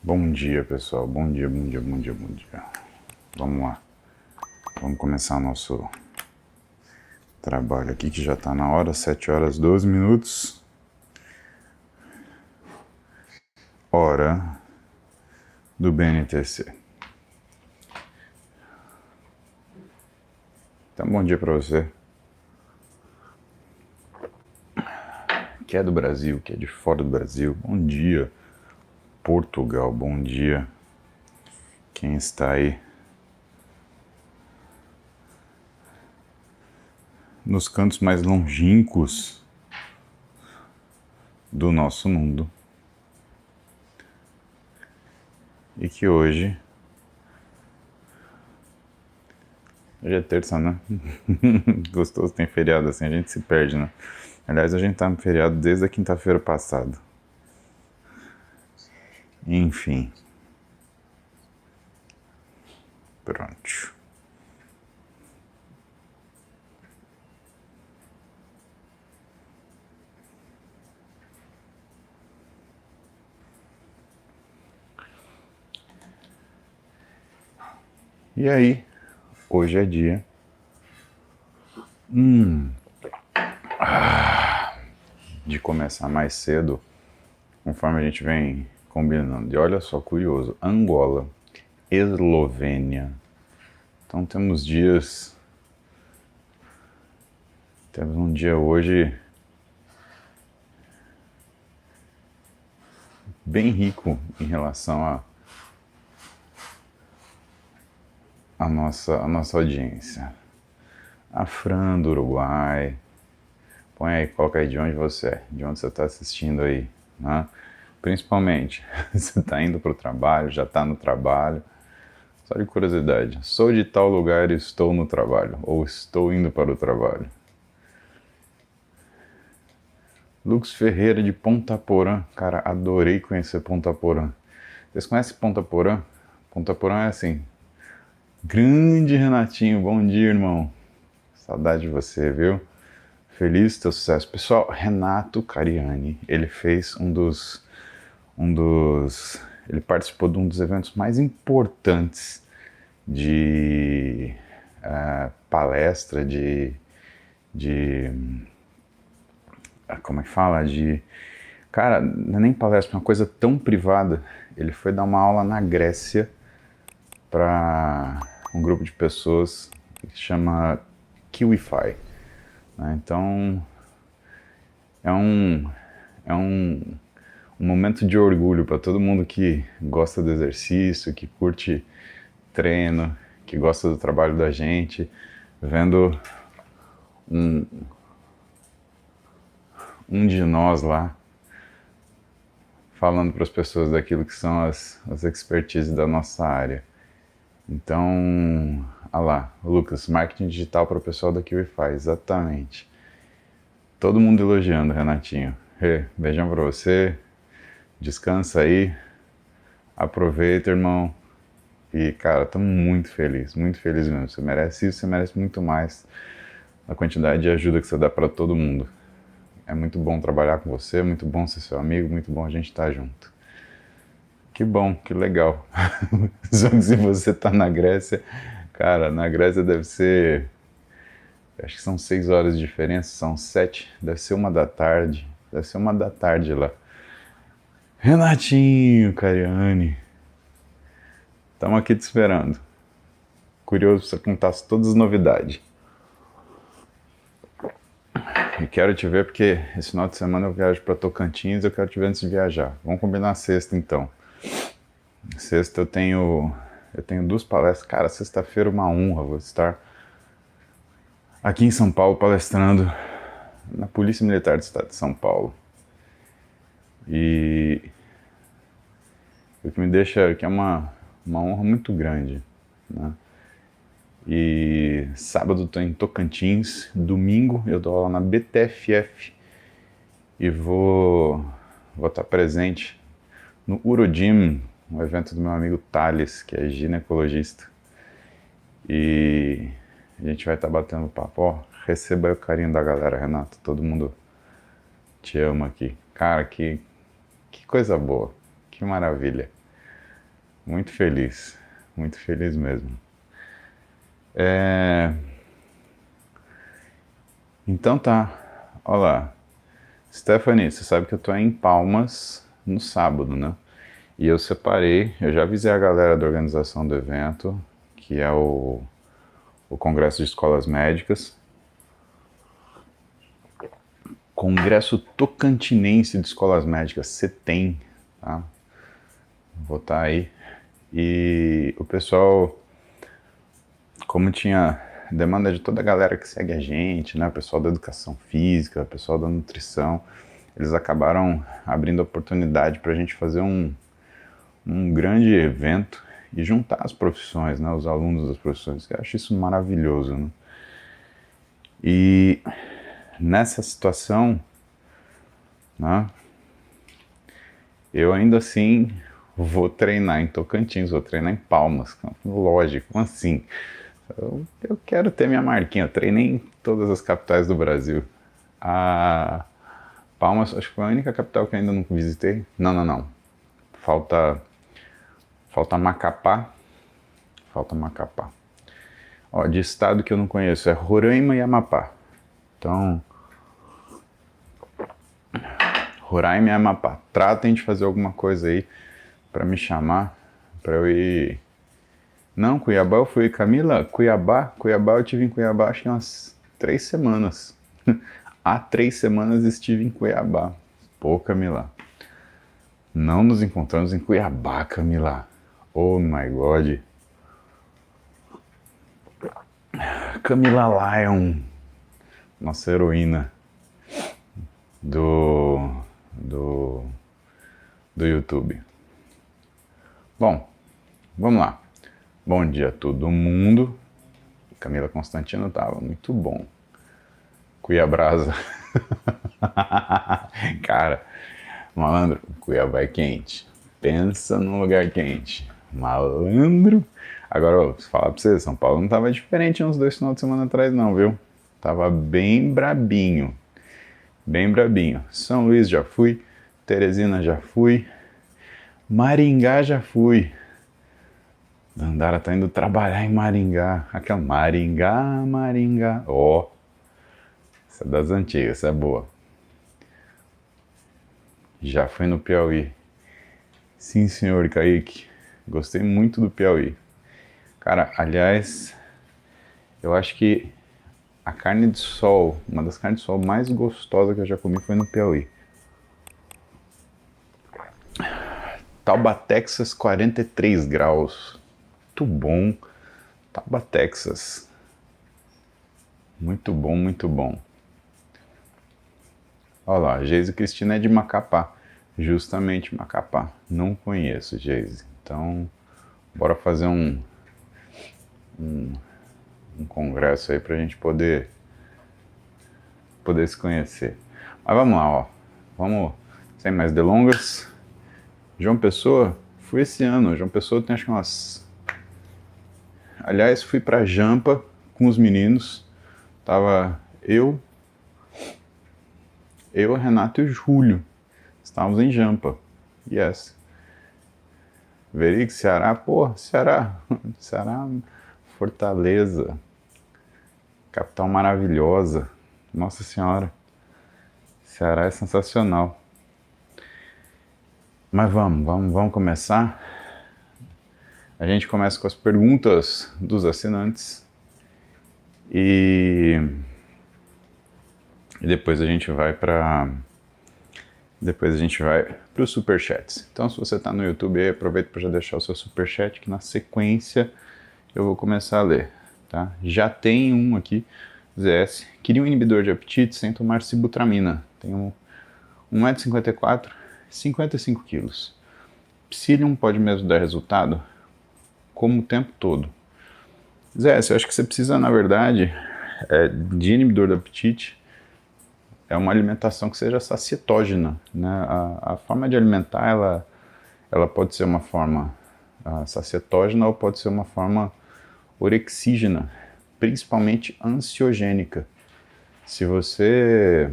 Bom dia, pessoal. Bom dia, bom dia, bom dia, bom dia. Vamos lá. Vamos começar nosso trabalho aqui, que já está na hora, 7 horas 12 minutos. Hora do BNTC. Então, bom dia para você. Que é do Brasil, que é de fora do Brasil. Bom dia, Portugal. Bom dia. Quem está aí nos cantos mais longínquos do nosso mundo. E que hoje é terça, né? Gostoso, tem feriado assim, a gente se perde, né? Aliás, a gente tá no feriado desde a quinta-feira passada. Enfim. Pronto. E aí, hoje é dia de começar mais cedo, conforme a gente vem combinando. E olha só, curioso, Angola, Eslovênia. Então temos um dia hoje bem rico em relação a nossa audiência. A Fran do Uruguai. Põe aí, coloca aí de onde você é, de onde você está assistindo aí, né? Principalmente, você está indo para o trabalho, já está no trabalho. Só de curiosidade, sou de tal lugar e estou no trabalho, ou estou indo para o trabalho. Lux Ferreira de Ponta Porã, cara, adorei conhecer Ponta Porã. Vocês conhecem Ponta Porã? Ponta Porã é assim, grande Renatinho, bom dia, irmão. Saudade de você, viu? Feliz teu sucesso. Pessoal, Renato Cariani, ele fez ele participou de um dos eventos mais importantes de palestra, como é que fala? Cara, não é nem palestra, é uma coisa tão privada. Ele foi dar uma aula na Grécia para um grupo de pessoas que se chama Kiwify. Então, é um momento de orgulho para todo mundo que gosta do exercício, que curte treino, que gosta do trabalho da gente, vendo um de nós lá falando para as pessoas daquilo que são as expertises da nossa área. Então, olha lá, Lucas, marketing digital para o pessoal da Kiwify, exatamente. Todo mundo elogiando, Renatinho. Beijão pra você, descansa aí, aproveita, irmão. E, cara, tô muito feliz mesmo. Você merece isso, você merece muito mais a quantidade de ajuda que você dá pra todo mundo. É muito bom trabalhar com você, muito bom ser seu amigo, muito bom a gente estar junto. Que bom, que legal. Só que se você tá na Grécia, cara, na Grécia deve ser... Acho que são 6 horas de diferença, são 7, deve ser 1 da tarde. Deve ser 1 da tarde lá. Renatinho Cariani, estamos aqui te esperando. Curioso pra você contar todas as novidades. E quero te ver porque esse final de semana eu viajo para Tocantins e eu quero te ver antes de viajar. Vamos combinar sexta então. Sexta eu tenho 2 palestras. Cara, sexta-feira uma honra, vou estar aqui em São Paulo palestrando na Polícia Militar do Estado de São Paulo. E o que me deixa, que é uma honra muito grande, né? E sábado estou em Tocantins, domingo eu dou aula na BTFF e vou estar presente no Urogym, um evento do meu amigo Thales, que é ginecologista. E a gente vai estar batendo papo. Ó, receba aí o carinho da galera, Renato, todo mundo te ama aqui. Cara, que coisa boa, que maravilha. muito feliz mesmo. É... Então tá, olha lá. Stephanie, você sabe que eu tô em Palmas no sábado, né? E eu separei, eu já avisei a galera da organização do evento, que é o Congresso de Escolas Médicas, Congresso Tocantinense de Escolas Médicas, CETEM, tá? Vou estar aí. E o pessoal, como tinha demanda de toda a galera que segue a gente, né? O pessoal da educação física, o pessoal da nutrição, eles acabaram abrindo oportunidade para a gente fazer um grande evento e juntar as profissões, né? Os alunos das profissões. Eu acho isso maravilhoso, né? E nessa situação, né? Eu ainda assim vou treinar em Tocantins, vou treinar em Palmas. Lógico, como assim? Eu quero ter minha marquinha. Eu treinei em todas as capitais do Brasil. A Palmas, acho que foi a única capital que eu ainda não visitei. Não. Falta Macapá. Falta Macapá. Ó, de estado que eu não conheço é Roraima e Amapá. Então, Roraima e Amapá. Tratem de fazer alguma coisa aí para me chamar, para eu ir. Não, Cuiabá eu fui. Camila, Cuiabá eu tive em Cuiabá acho que umas 3 semanas. Há 3 semanas estive em Cuiabá. Pô, Camila. Não nos encontramos em Cuiabá, Camila. Oh my God. Camila Lion, nossa heroína do YouTube. Bom, vamos lá. Bom dia a todo mundo. Camila Constantino tava muito bom. Cuiabrasa. Cara, malandro, Cuiabá é quente. Pensa num lugar quente. Malandro. Agora, vou falar pra você, São Paulo não tava diferente uns 2 finais de semana atrás não, viu? Tava bem brabinho. Bem brabinho. São Luís já fui. Teresina já fui. Maringá já fui. Dandara tá indo trabalhar em Maringá. Aquela Maringá. Ó. Essa é das antigas, essa é boa. Já fui no Piauí. Sim, senhor Kaique. Gostei muito do Piauí. Cara, aliás, eu acho que a carne de sol, uma das carnes de sol mais gostosas que eu já comi foi no Piauí. Tauba, Texas, 43 graus. Muito bom. Tauba, Texas. Muito bom, muito bom. Olha lá, Geise Cristina é de Macapá. Justamente Macapá. Não conheço, Geise. Então, bora fazer um congresso aí pra gente poder se conhecer. Mas vamos lá, ó. Vamos, sem mais delongas. João Pessoa, fui esse ano. João Pessoa tem acho que umas... Aliás, fui pra Jampa com os meninos. Tava eu, Renato e o Júlio. Estávamos em Jampa. Yes. Verique, Ceará, pô, Ceará, Fortaleza, capital maravilhosa, nossa senhora, Ceará é sensacional. Mas vamos começar. A gente começa com as perguntas dos assinantes e depois a gente vai para os superchats. Então, se você está no YouTube aí, aproveita para já deixar o seu superchat, que na sequência eu vou começar a ler. Tá? Já tem um aqui, ZS. Queria um inibidor de apetite sem tomar sibutramina. Tenho 1,54 m, 55 kg. Psyllium pode mesmo dar resultado? Como o tempo todo. ZS, eu acho que você precisa, na verdade, de inibidor do apetite. É uma alimentação que seja sacietógena, né? A forma de alimentar, ela pode ser uma forma sacietógena ou pode ser uma forma orexígena, principalmente ansiogênica. Se você...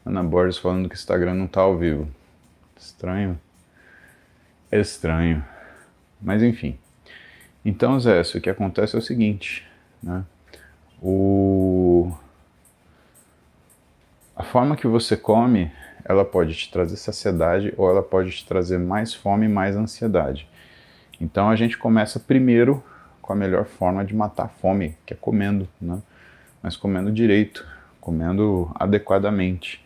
Ana Borges falando que o Instagram não está ao vivo. Estranho. É estranho, mas enfim. Então, Zé, o que acontece é o seguinte, né? A forma que você come, ela pode te trazer saciedade ou ela pode te trazer mais fome e mais ansiedade. Então a gente começa primeiro com a melhor forma de matar a fome, que é comendo, né? Mas comendo direito, comendo adequadamente.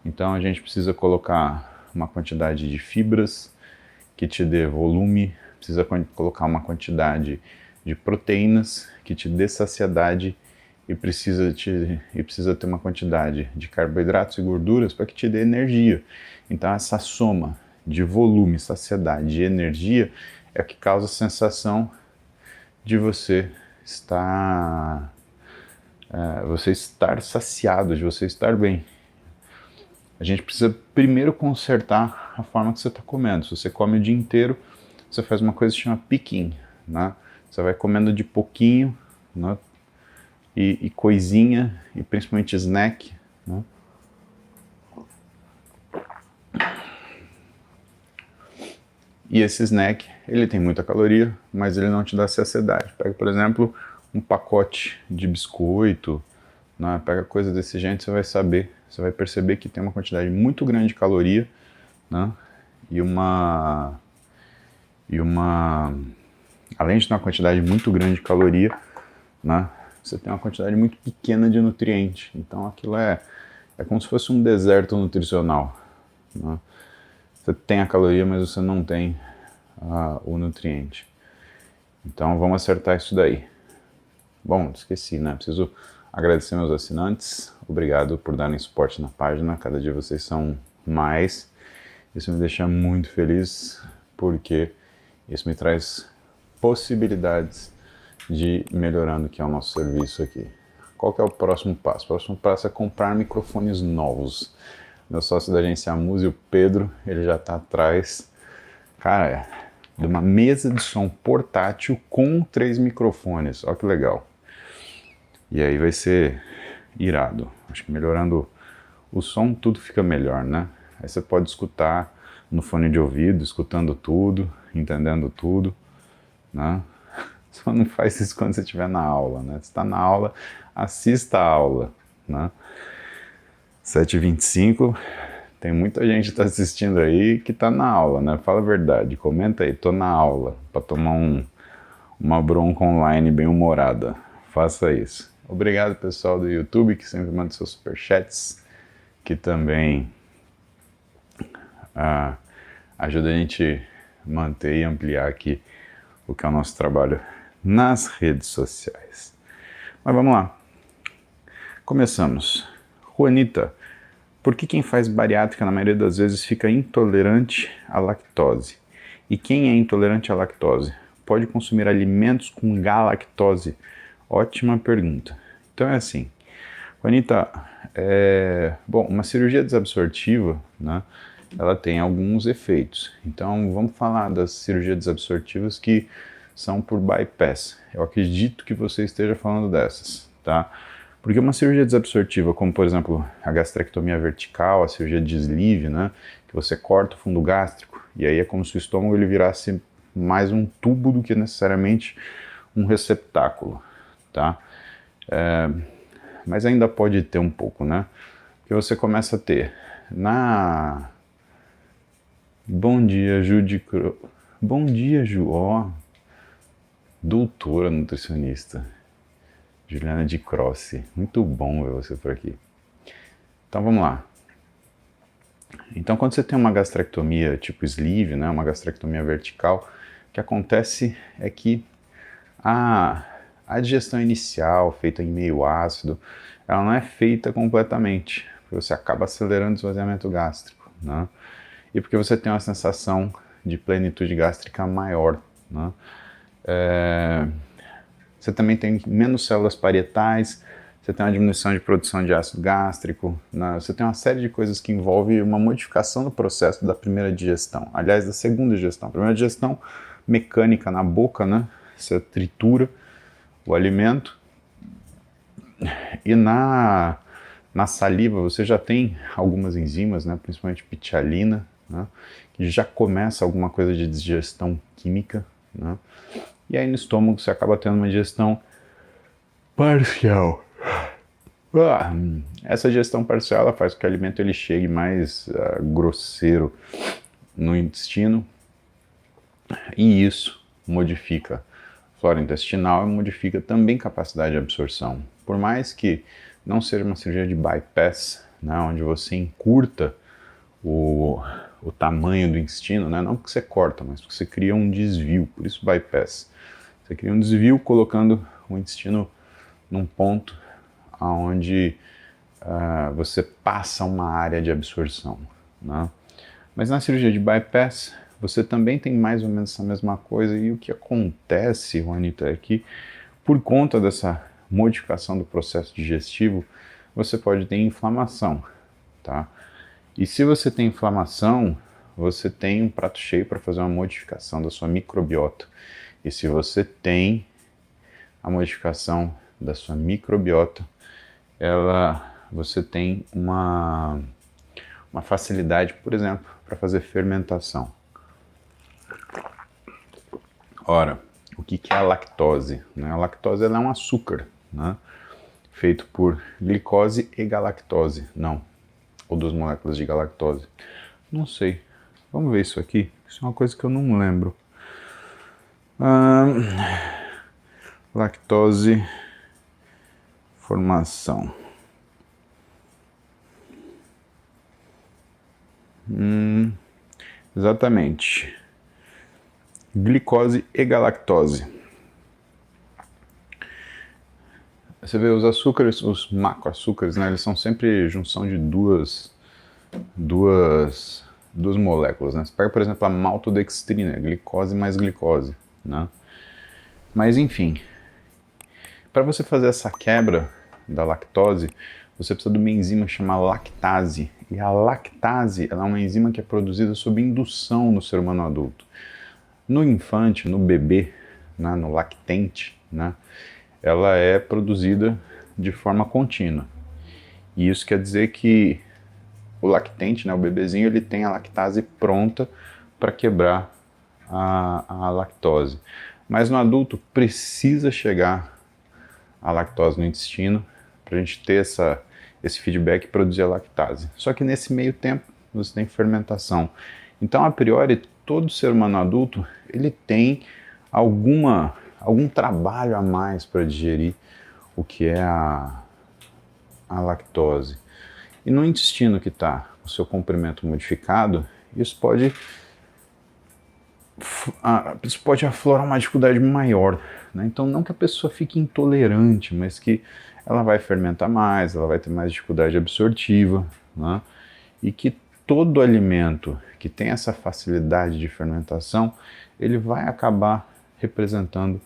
Então a gente precisa colocar uma quantidade de fibras que te dê volume, precisa colocar uma quantidade de proteínas que te dê saciedade e precisa ter uma quantidade de carboidratos e gorduras para que te dê energia. Então essa soma de volume, saciedade e energia é o que causa a sensação de você estar saciado, de você estar bem. A gente precisa primeiro consertar a forma que você está comendo. Se você come o dia inteiro, você faz uma coisa que chama picking, né? Você vai comendo de pouquinho, né? E coisinha, e principalmente snack, né? E esse snack, ele tem muita caloria, mas ele não te dá saciedade. Pega, por exemplo, um pacote de biscoito, né? Pega coisa desse jeito, você vai perceber que tem uma quantidade muito grande de caloria, né? Além de ter uma quantidade muito grande de caloria, né? Você tem uma quantidade muito pequena de nutriente. Então aquilo é como se fosse um deserto nutricional, né? Você tem a caloria, mas você não tem o nutriente. Então vamos acertar isso daí. Bom, esqueci, né? Preciso agradecer meus assinantes. Obrigado por darem suporte na página. Cada dia vocês são mais. Isso me deixa muito feliz, porque isso me traz possibilidades de melhorando o que é o nosso serviço aqui. Qual que é o próximo passo? O próximo passo é comprar microfones novos. Meu sócio da agência Amuse, o Pedro, ele já está atrás, cara, de uma mesa de som portátil com 3 microfones. Olha que legal. E aí vai ser irado. Acho que melhorando o som, tudo fica melhor, né? Aí você pode escutar no fone de ouvido, escutando tudo, entendendo tudo, né? Só não faz isso quando você estiver na aula, né? Se está na aula, assista a aula, né? 7h25, tem muita gente que está assistindo aí que está na aula, né? Fala a verdade, comenta aí, tô na aula, para tomar uma bronca online bem humorada. Faça isso. Obrigado, pessoal do YouTube, que sempre manda seus superchats, que também ajuda a gente manter e ampliar aqui o que é o nosso trabalho nas redes sociais. Mas vamos lá. Começamos. Juanita, por que quem faz bariátrica na maioria das vezes fica intolerante à lactose? E quem é intolerante à lactose pode consumir alimentos com galactose? Ótima pergunta. Então é assim, Juanita, bom, uma cirurgia desabsortiva, né, ela tem alguns efeitos. Então vamos falar das cirurgias desabsortivas que são por bypass. Eu acredito que você esteja falando dessas, tá? Porque uma cirurgia desabsortiva, como por exemplo a gastrectomia vertical, a cirurgia de sleeve, né, que você corta o fundo gástrico e aí é como se o estômago ele virasse mais um tubo do que necessariamente um receptáculo, tá? Mas ainda pode ter um pouco, né? Porque você começa a ter Bom dia, Ju Bom dia, Ju, ó, doutora nutricionista. Juliana de Crossi, muito bom ver você por aqui. Então vamos lá. Então quando você tem uma gastrectomia tipo sleeve, né, uma gastrectomia vertical, o que acontece é que a digestão inicial, feita em meio ácido, ela não é feita completamente, porque você acaba acelerando o esvaziamento gástrico, né? E porque você tem uma sensação de plenitude gástrica maior, né? Você também tem menos células parietais, você tem uma diminuição de produção de ácido gástrico, né? Você tem uma série de coisas que envolvem uma modificação do processo da primeira digestão, aliás, da segunda digestão. A primeira digestão mecânica na boca, né? Você tritura o alimento e na saliva você já tem algumas enzimas, né? Principalmente pitialina, né? já começa alguma coisa de digestão química, né? E aí no estômago você acaba tendo uma digestão parcial. Essa digestão parcial ela faz com que o alimento ele chegue mais grosseiro no intestino, e isso modifica a flora intestinal e modifica também a capacidade de absorção. Por mais que não seja uma cirurgia de bypass, né, onde você encurta o tamanho do intestino, né, não porque você corta, mas porque você cria um desvio, por isso bypass. Você cria um desvio colocando o intestino num ponto onde você passa uma área de absorção, né? Mas na cirurgia de bypass, você também tem mais ou menos essa mesma coisa, e o que acontece, Juanita, é que por conta dessa modificação do processo digestivo, você pode ter inflamação, tá? E se você tem inflamação, você tem um prato cheio para fazer uma modificação da sua microbiota. E se você tem a modificação da sua microbiota, você tem uma facilidade, por exemplo, para fazer fermentação. Ora, o que é a lactose? A lactose ela é um açúcar, né, feito por glicose e galactose. Não, ou duas moléculas de galactose. Não sei. Vamos ver isso aqui. Isso é uma coisa que eu não lembro. Lactose, formação. Exatamente. Glicose e galactose. Você vê os açúcares, os macroaçúcares, né? Eles são sempre junção de duas moléculas, né? Você pega, por exemplo, a maltodextrina, glicose mais glicose, né? Mas enfim, para você fazer essa quebra da lactose, você precisa de uma enzima chamada lactase. E a lactase ela é uma enzima que é produzida sob indução no ser humano adulto. No infante, no bebê, né, no lactente, né, ela é produzida de forma contínua. E isso quer dizer que o lactente, né, o bebezinho, ele tem a lactase pronta para quebrar a lactose. Mas no adulto precisa chegar a lactose no intestino para a gente ter esse feedback e produzir a lactase. Só que nesse meio tempo você tem fermentação. Então, a priori, todo ser humano adulto ele tem algum trabalho a mais para digerir o que é a lactose. E no intestino que está o seu comprimento modificado, isso pode aflorar uma dificuldade maior, né? Então, não que a pessoa fique intolerante, mas que ela vai fermentar mais, ela vai ter mais dificuldade absortiva, né? E que todo alimento que tem essa facilidade de fermentação, ele vai acabar representando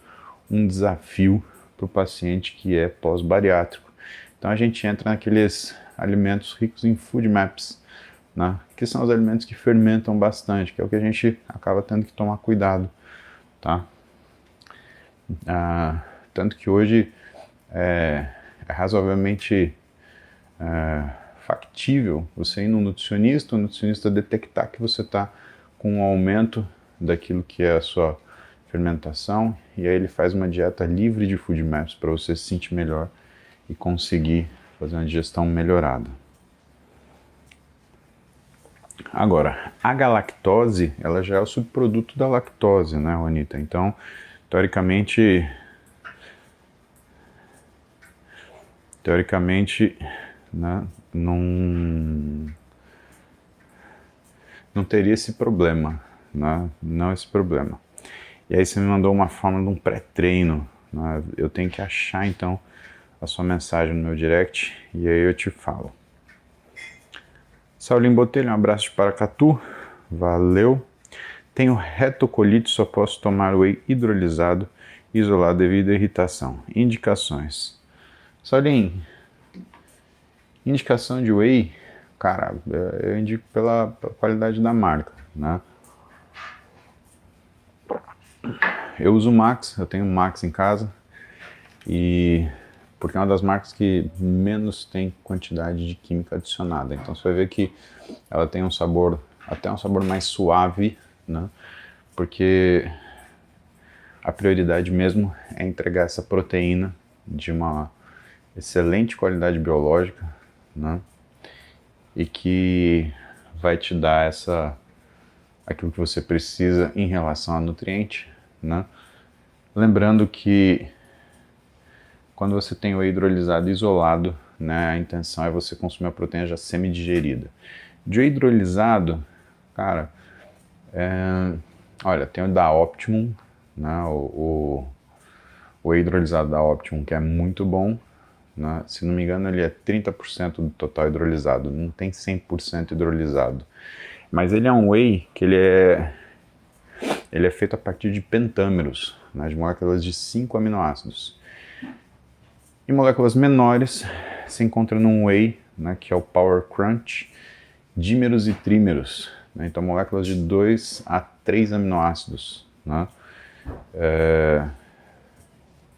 um desafio para o paciente que é pós-bariátrico. Então a gente entra naqueles alimentos ricos em food maps, né, que são os alimentos que fermentam bastante, que é o que a gente acaba tendo que tomar cuidado, tá? Tanto que hoje é razoavelmente factível você ir no nutricionista, o nutricionista detectar que você está com um aumento daquilo que é a sua fermentação, e aí ele faz uma dieta livre de food maps para você se sentir melhor e conseguir fazer uma digestão melhorada. Agora, a galactose, ela já é o subproduto da lactose, né, Juanita? Então, teoricamente, né, não teria esse problema, né? Não esse problema. E aí você me mandou uma forma de um pré-treino, né? Eu tenho que achar então a sua mensagem no meu direct e aí eu te falo. Saulinho Botelho, um abraço de Paracatu, valeu. Tenho retocolite, só posso tomar whey hidrolisado isolado devido à irritação. Indicações. Saulinho, indicação de whey, cara, eu indico pela qualidade da marca, né? Eu uso Max, eu tenho Max em casa, e porque é uma das marcas que menos tem quantidade de química adicionada. Então você vai ver que ela tem um sabor até um sabor mais suave, né? Porque a prioridade mesmo é entregar essa proteína de uma excelente qualidade biológica, né? E que vai te dar aquilo que você precisa em relação a nutriente, né? Lembrando que quando você tem o whey hidrolisado isolado, né, a intenção é você consumir a proteína já semi-digerida. De whey hidrolisado, cara, olha, tem o da Optimum, né, o whey hidrolisado da Optimum, que é muito bom, né, se não me engano ele é 30% do total hidrolisado, não tem 100% hidrolisado. Mas ele é um whey que ele é feito a partir de pentâmeros, né, de moléculas de 5 aminoácidos. E moléculas menores se encontram num whey, né, que é o Power Crunch, dímeros e trímeros, né, então moléculas de 2 a 3 aminoácidos. Né.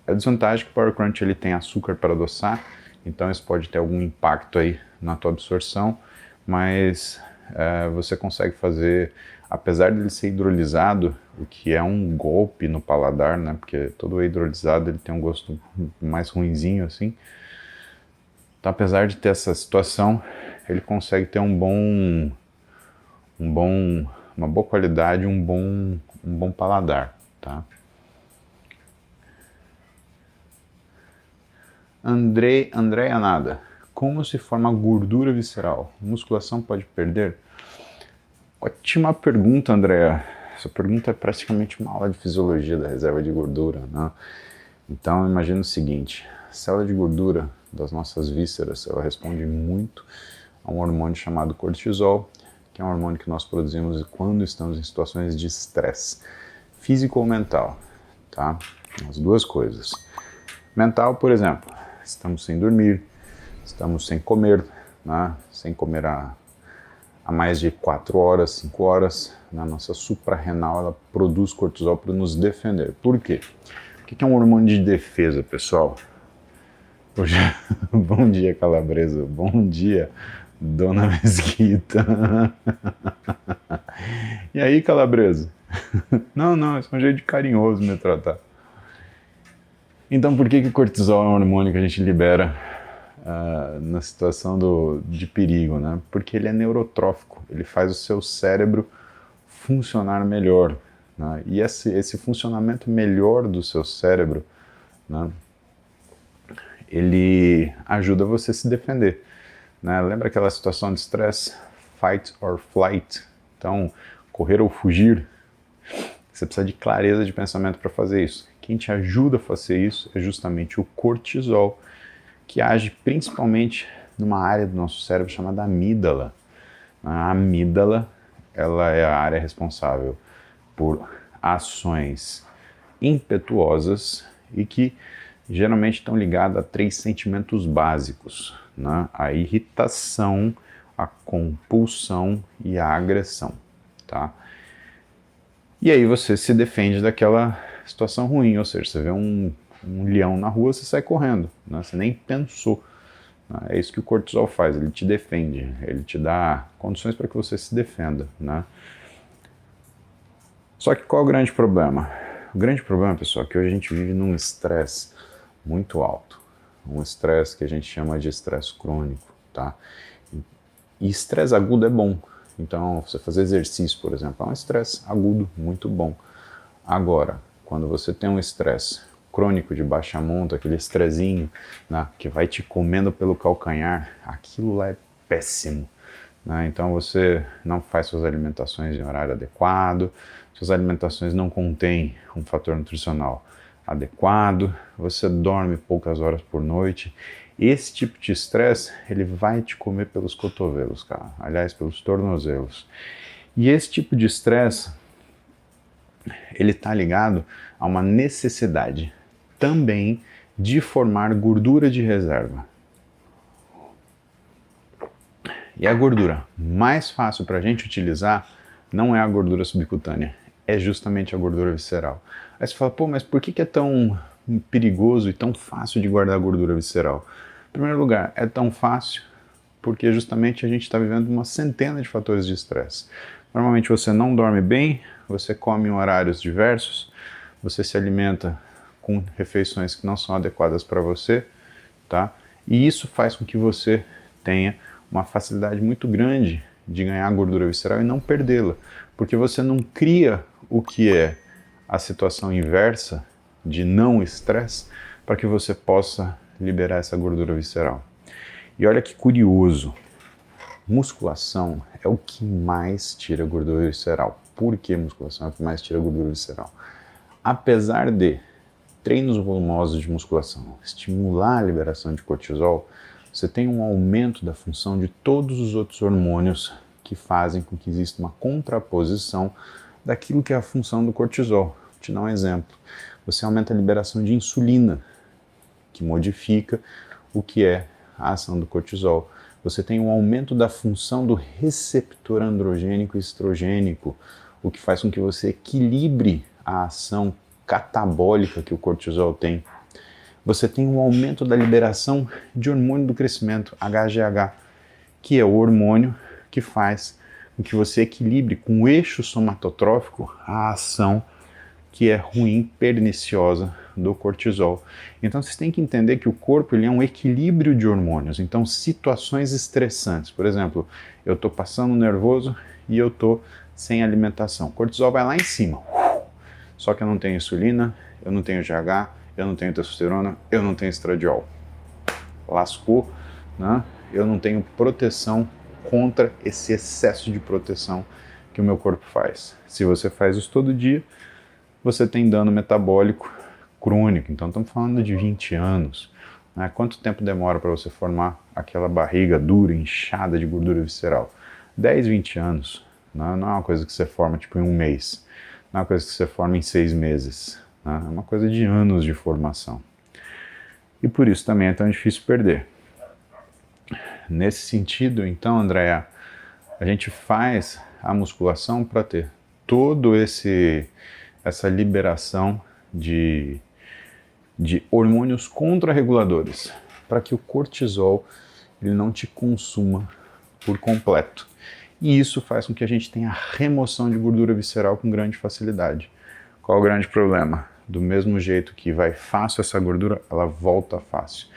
A desvantagem é que o Power Crunch ele tem açúcar para adoçar, então isso pode ter algum impacto aí na tua absorção, mas você consegue fazer, apesar dele ser hidrolisado, o que é um golpe no paladar, né? Porque todo hidrolisado ele tem um gosto mais ruinzinho assim. Então, apesar de ter essa situação, ele consegue ter uma boa qualidade, um bom paladar, tá? Andréia Nada, como se forma gordura visceral? Musculação pode perder? Ótima pergunta, Andréia. Essa pergunta é praticamente uma aula de fisiologia da reserva de gordura, né? Então, imagina o seguinte, a célula de gordura das nossas vísceras, ela responde muito a um hormônio chamado cortisol, que é um hormônio que nós produzimos quando estamos em situações de estresse, físico ou mental, tá? As duas coisas. Mental, por exemplo, estamos sem dormir, estamos sem comer, né? Sem comer há mais de 4 horas, 5 horas, na nossa suprarrenal ela produz cortisol para nos defender. Por quê? O que é um hormônio de defesa, pessoal? Hoje... Bom dia, Calabreso. Bom dia, Dona Mesquita. E aí, Calabreso? Não, esse é um jeito de carinhoso me tratar. Então, por que o cortisol é um hormônio que a gente libera na situação de perigo, né? Porque ele é neurotrófico, ele faz o seu cérebro funcionar melhor, né? E esse funcionamento melhor do seu cérebro, né, ele ajuda você a se defender, né? Lembra aquela situação de estresse? Fight or flight. Então, correr ou fugir. Você precisa de clareza de pensamento para fazer isso. Quem te ajuda a fazer isso é justamente o cortisol, que age principalmente numa área do nosso cérebro chamada amígdala. A amígdala, ela é a área responsável por ações impetuosas e que geralmente estão ligadas a 3 sentimentos básicos, né? A irritação, a compulsão e a agressão, tá? E aí você se defende daquela situação ruim, ou seja, você vê um leão na rua, você sai correndo, né? Você nem pensou. Né? É isso que o cortisol faz, ele te defende, ele te dá condições para que você se defenda, né? Só que qual é o grande problema? O grande problema, pessoal, é que hoje a gente vive num estresse muito alto, um estresse que a gente chama de estresse crônico, tá? E estresse agudo é bom, então você fazer exercício, por exemplo, é um estresse agudo muito bom. Agora, quando você tem um estresse crônico de baixa monta, aquele estressinho, né, que vai te comendo pelo calcanhar, aquilo lá é péssimo, né? Então você não faz suas alimentações em horário adequado, suas alimentações não contêm um fator nutricional adequado, você dorme poucas horas por noite. Esse tipo de estresse, ele vai te comer pelos cotovelos, cara. Aliás, pelos tornozelos. E esse tipo de estresse, ele está ligado a uma necessidade também de formar gordura de reserva. E a gordura mais fácil para a gente utilizar não é a gordura subcutânea, é justamente a gordura visceral. Aí você fala, pô, mas por que é tão perigoso e tão fácil de guardar gordura visceral? Em primeiro lugar, é tão fácil porque justamente a gente está vivendo uma centena de fatores de estresse. Normalmente você não dorme bem, você come em horários diversos, você se alimenta com refeições que não são adequadas para você, tá? E isso faz com que você tenha uma facilidade muito grande de ganhar gordura visceral e não perdê-la, porque você não cria o que é a situação inversa de não estresse para que você possa liberar essa gordura visceral. E olha que curioso, musculação é o que mais tira gordura visceral. Por que musculação é o que mais tira gordura visceral? Apesar de treinos volumosos de musculação estimular a liberação de cortisol, você tem um aumento da função de todos os outros hormônios que fazem com que exista uma contraposição daquilo que é a função do cortisol. Vou te dar um exemplo. Você aumenta a liberação de insulina, que modifica o que é a ação do cortisol. Você tem um aumento da função do receptor androgênico e estrogênico, o que faz com que você equilibre a ação catabólica que o cortisol tem. Você tem um aumento da liberação de hormônio do crescimento, HGH, que é o hormônio que faz com que você equilibre com o eixo somatotrófico a ação que é ruim, perniciosa do cortisol. Então vocês têm que entender que o corpo ele é um equilíbrio de hormônios. Então situações estressantes, por exemplo, eu estou passando nervoso e eu estou sem alimentação. O cortisol vai lá em cima. Só que eu não tenho insulina, eu não tenho GH, eu não tenho testosterona, eu não tenho estradiol. Lascou, né? Eu não tenho proteção contra esse excesso de proteção que o meu corpo faz. Se você faz isso todo dia, você tem dano metabólico crônico. Então estamos falando de 20 anos. Né? Quanto tempo demora para você formar aquela barriga dura, inchada de gordura visceral? 10, 20 anos. Né? Não é uma coisa que você forma tipo em um mês. Não é uma coisa que você forma em 6 meses. Né? É uma coisa de anos de formação. E por isso também é tão difícil perder. Nesse sentido, então, Andréa, a gente faz a musculação para ter todo essa liberação de hormônios contrarreguladores, para que o cortisol ele não te consuma por completo. E isso faz com que a gente tenha remoção de gordura visceral com grande facilidade. Qual é o grande problema? Do mesmo jeito que vai fácil essa gordura, ela volta fácil.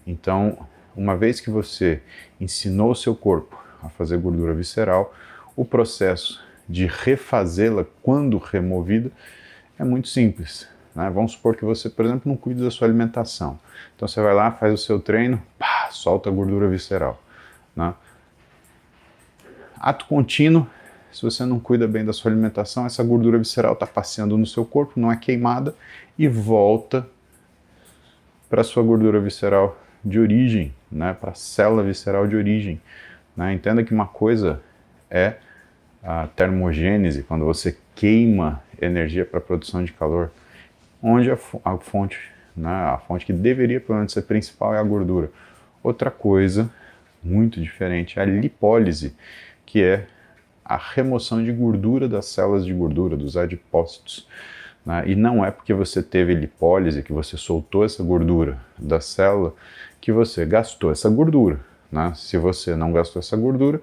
Então, uma vez que você ensinou o seu corpo a fazer gordura visceral, o processo de refazê-la quando removida é muito simples. Né? Vamos supor que você, por exemplo, não cuida da sua alimentação. Então você vai lá, faz o seu treino, pá, solta a gordura visceral. Né? Ato contínuo, se você não cuida bem da sua alimentação, essa gordura visceral está passeando no seu corpo, não é queimada e volta para a sua gordura visceral de origem, né? Para a célula visceral de origem. Né? Entenda que uma coisa é a termogênese, quando você queima energia para a produção de calor, onde a fonte, né, a fonte que deveria pelo menos ser principal é a gordura. Outra coisa muito diferente é a lipólise, que é a remoção de gordura das células de gordura, dos adipócitos. Né? E não é porque você teve lipólise, que você soltou essa gordura da célula, que você gastou essa gordura. Né? Se você não gastou essa gordura,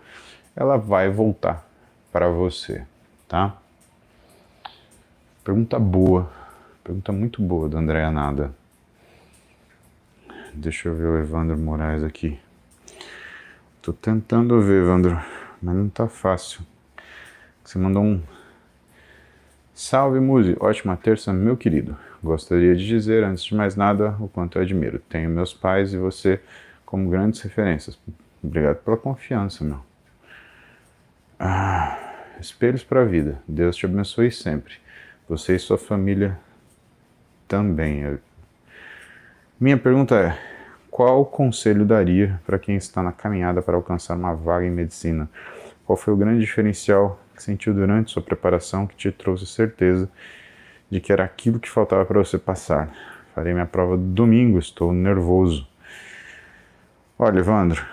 ela vai voltar para você, tá? Pergunta boa, pergunta muito boa do Andréa Nada. Deixa eu ver o Evandro Moraes aqui. Tô tentando ver, Evandro, mas não tá fácil. Você mandou um salve, Muzi, ótima terça, meu querido. Gostaria de dizer, antes de mais nada, o quanto eu admiro. Tenho meus pais e você como grandes referências. Obrigado pela confiança, meu. Espelhos para a vida. Deus te abençoe sempre. Você e sua família também. Minha pergunta é: qual conselho daria para quem está na caminhada para alcançar uma vaga em medicina? Qual foi o grande diferencial que sentiu durante sua preparação que te trouxe certeza de que era aquilo que faltava para você passar? Farei minha prova domingo, estou nervoso. Olha, Evandro,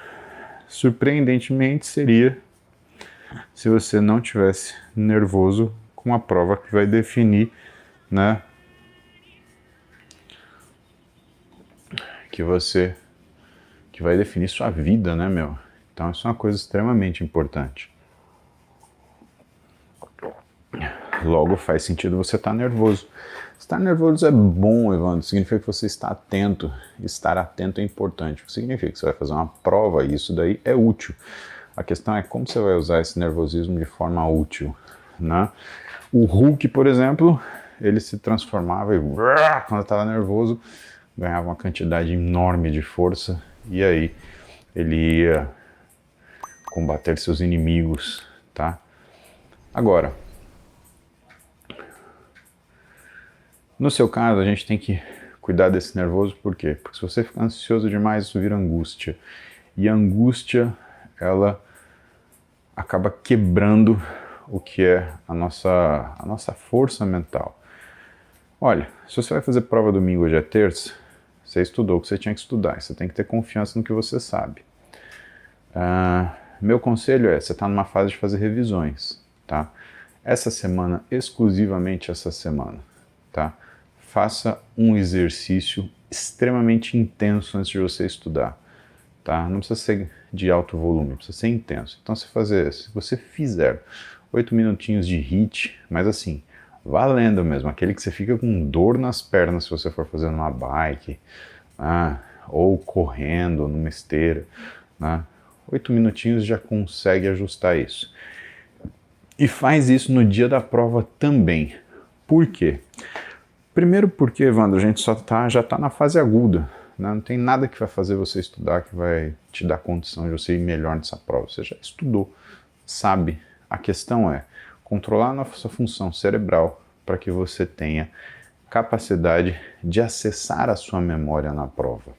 surpreendentemente seria se você não tivesse nervoso com a prova que vai definir, né, que vai definir sua vida, né, meu? Então isso é uma coisa extremamente importante. Logo, faz sentido você estar nervoso. Estar nervoso é bom, Evandro, significa que você está atento. Estar atento é importante. O que significa que você vai fazer uma prova e isso daí é útil. A questão é como você vai usar esse nervosismo de forma útil, né? O Hulk, por exemplo, ele se transformava e quando estava nervoso, ganhava uma quantidade enorme de força e aí ele ia combater seus inimigos, tá? Agora, no seu caso, a gente tem que cuidar desse nervoso, por quê? Porque se você ficar ansioso demais, isso vira angústia. E a angústia, ela acaba quebrando o que é a nossa força mental. Olha, se você vai fazer prova domingo, hoje é terça, você estudou o que você tinha que estudar, você tem que ter confiança no que você sabe. Meu conselho é, você está numa fase de fazer revisões, tá? Essa semana, exclusivamente essa semana, tá? Faça um exercício extremamente intenso antes de você estudar, tá? Não precisa ser de alto volume, precisa ser intenso. Então, se você fizer 8 minutinhos de HIIT, mas assim, valendo mesmo, aquele que você fica com dor nas pernas se você for fazendo uma bike, né? Ou correndo numa esteira, né? 8 minutinhos já consegue ajustar isso. E faz isso no dia da prova também. Por quê? Primeiro porque, Evandro, a gente já está na fase aguda, né? Não tem nada que vai fazer você estudar que vai te dar condição de você ir melhor nessa prova. Você já estudou, sabe. A questão é controlar a nossa função cerebral para que você tenha capacidade de acessar a sua memória na prova.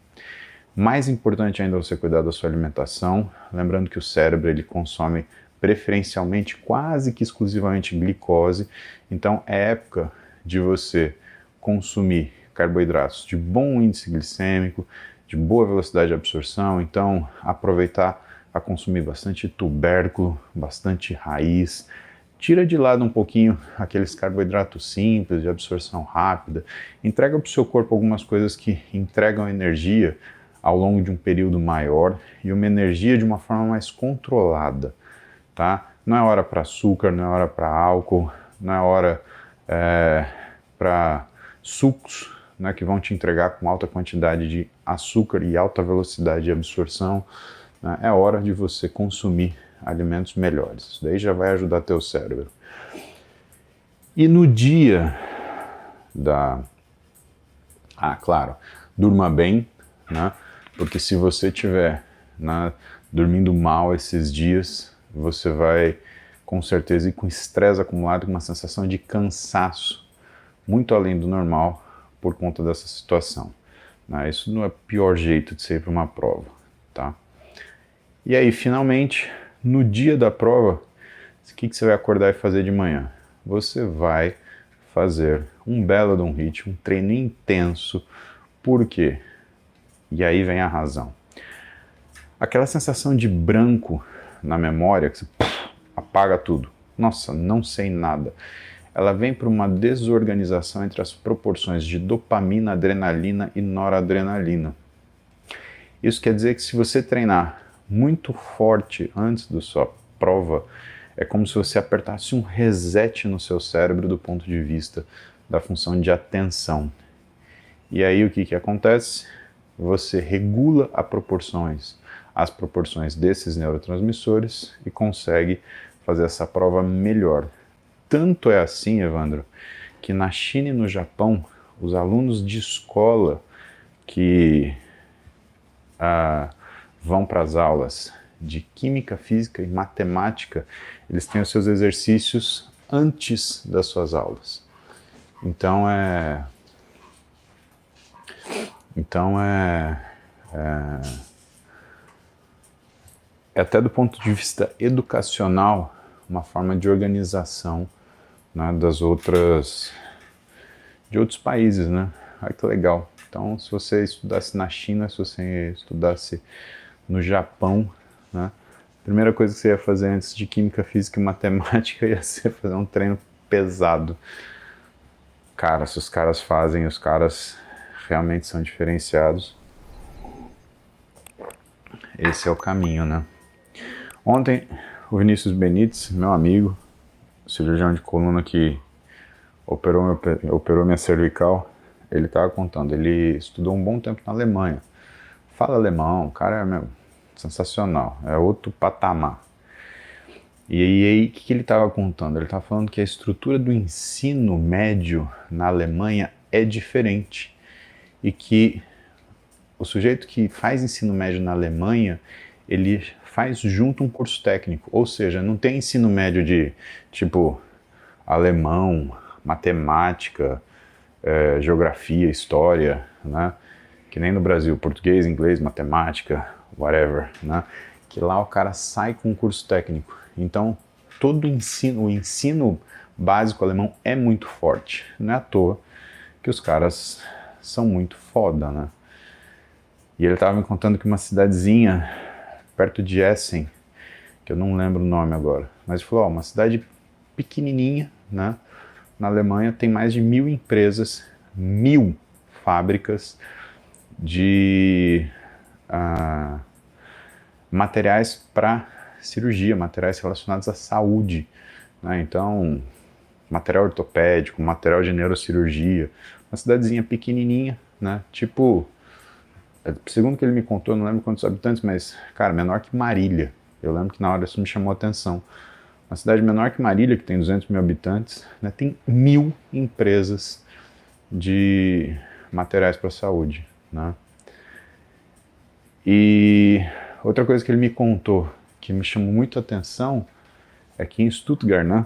Mais importante ainda é você cuidar da sua alimentação, lembrando que o cérebro ele consome preferencialmente quase que exclusivamente glicose, então é época de você consumir carboidratos de bom índice glicêmico, de boa velocidade de absorção, então aproveitar a consumir bastante tubérculo, bastante raiz, tira de lado um pouquinho aqueles carboidratos simples, de absorção rápida, entrega para o seu corpo algumas coisas que entregam energia ao longo de um período maior e uma energia de uma forma mais controlada, tá? Não é hora para açúcar, não é hora para álcool, não é hora para sucos, né, que vão te entregar com alta quantidade de açúcar e alta velocidade de absorção, né? É hora de você consumir alimentos melhores. Isso daí já vai ajudar teu cérebro. E no dia claro, durma bem, né? Porque se você estiver dormindo mal esses dias, você vai com certeza ir com estresse acumulado, com uma sensação de cansaço muito além do normal por conta dessa situação, né? Isso não é o pior jeito de ser para uma prova, tá? E aí, finalmente, no dia da prova, o que você vai acordar e fazer de manhã? Você vai fazer um belo de um HIIT, um treino intenso. Por quê? E aí vem a razão. Aquela sensação de branco na memória, que você apaga tudo. Nossa, não sei nada. Ela vem por uma desorganização entre as proporções de dopamina, adrenalina e noradrenalina. Isso quer dizer que se você treinar muito forte antes da sua prova, é como se você apertasse um reset no seu cérebro do ponto de vista da função de atenção. E aí o que acontece? Você regula as proporções desses neurotransmissores e consegue fazer essa prova melhor. Tanto é assim, Evandro, que na China e no Japão, os alunos de escola que vão para as aulas de química, física e matemática, eles têm os seus exercícios antes das suas aulas. Então é até do ponto de vista educacional uma forma de organização, né, de outros países, né? Olha que legal. Então, se você estudasse na China, se você estudasse no Japão, né, a primeira coisa que você ia fazer antes de química, física e matemática ia ser fazer um treino pesado. Cara, se os caras fazem, os caras realmente são diferenciados. Esse é o caminho, né? Ontem, o Vinícius Benites, meu amigo, cirurgião de coluna que operou minha cervical, ele estava contando, ele estudou um bom tempo na Alemanha. Fala alemão, o cara é sensacional, é outro patamar. E aí, o que ele estava contando? Ele estava falando que a estrutura do ensino médio na Alemanha é diferente e que o sujeito que faz ensino médio na Alemanha, ele faz junto um curso técnico, ou seja, não tem ensino médio de tipo alemão, matemática, geografia, história, né? Que nem no Brasil, português, inglês, matemática, whatever, né? Que lá o cara sai com um curso técnico. Então, todo o ensino básico alemão é muito forte. Não é à toa que os caras são muito foda, né? E ele estava me contando que uma cidadezinha perto de Essen, que eu não lembro o nome agora, mas ele falou, uma cidade pequenininha, né? Na Alemanha tem mais de 1000 empresas, 1000 fábricas de materiais para cirurgia, materiais relacionados à saúde, né? Então, material ortopédico, material de neurocirurgia, uma cidadezinha pequenininha, né? Tipo, segundo o que ele me contou, eu não lembro quantos habitantes, mas, cara, menor que Marília. Eu lembro que na hora isso me chamou a atenção. Uma cidade menor que Marília, que tem 200 mil habitantes, né, tem 1000 empresas de materiais para a saúde, né? E outra coisa que ele me contou, que me chamou muito a atenção, é que em Stuttgart, né?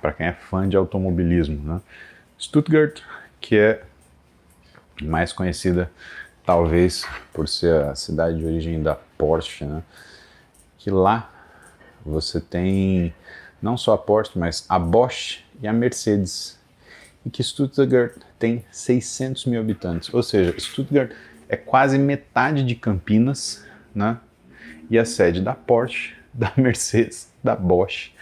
Para quem é fã de automobilismo, né? Stuttgart, que é mais conhecida talvez por ser a cidade de origem da Porsche, né? Que lá você tem não só a Porsche, mas a Bosch e a Mercedes. E que Stuttgart tem 600 mil habitantes. Ou seja, Stuttgart é quase metade de Campinas, né? E a sede da Porsche, da Mercedes, da Bosch,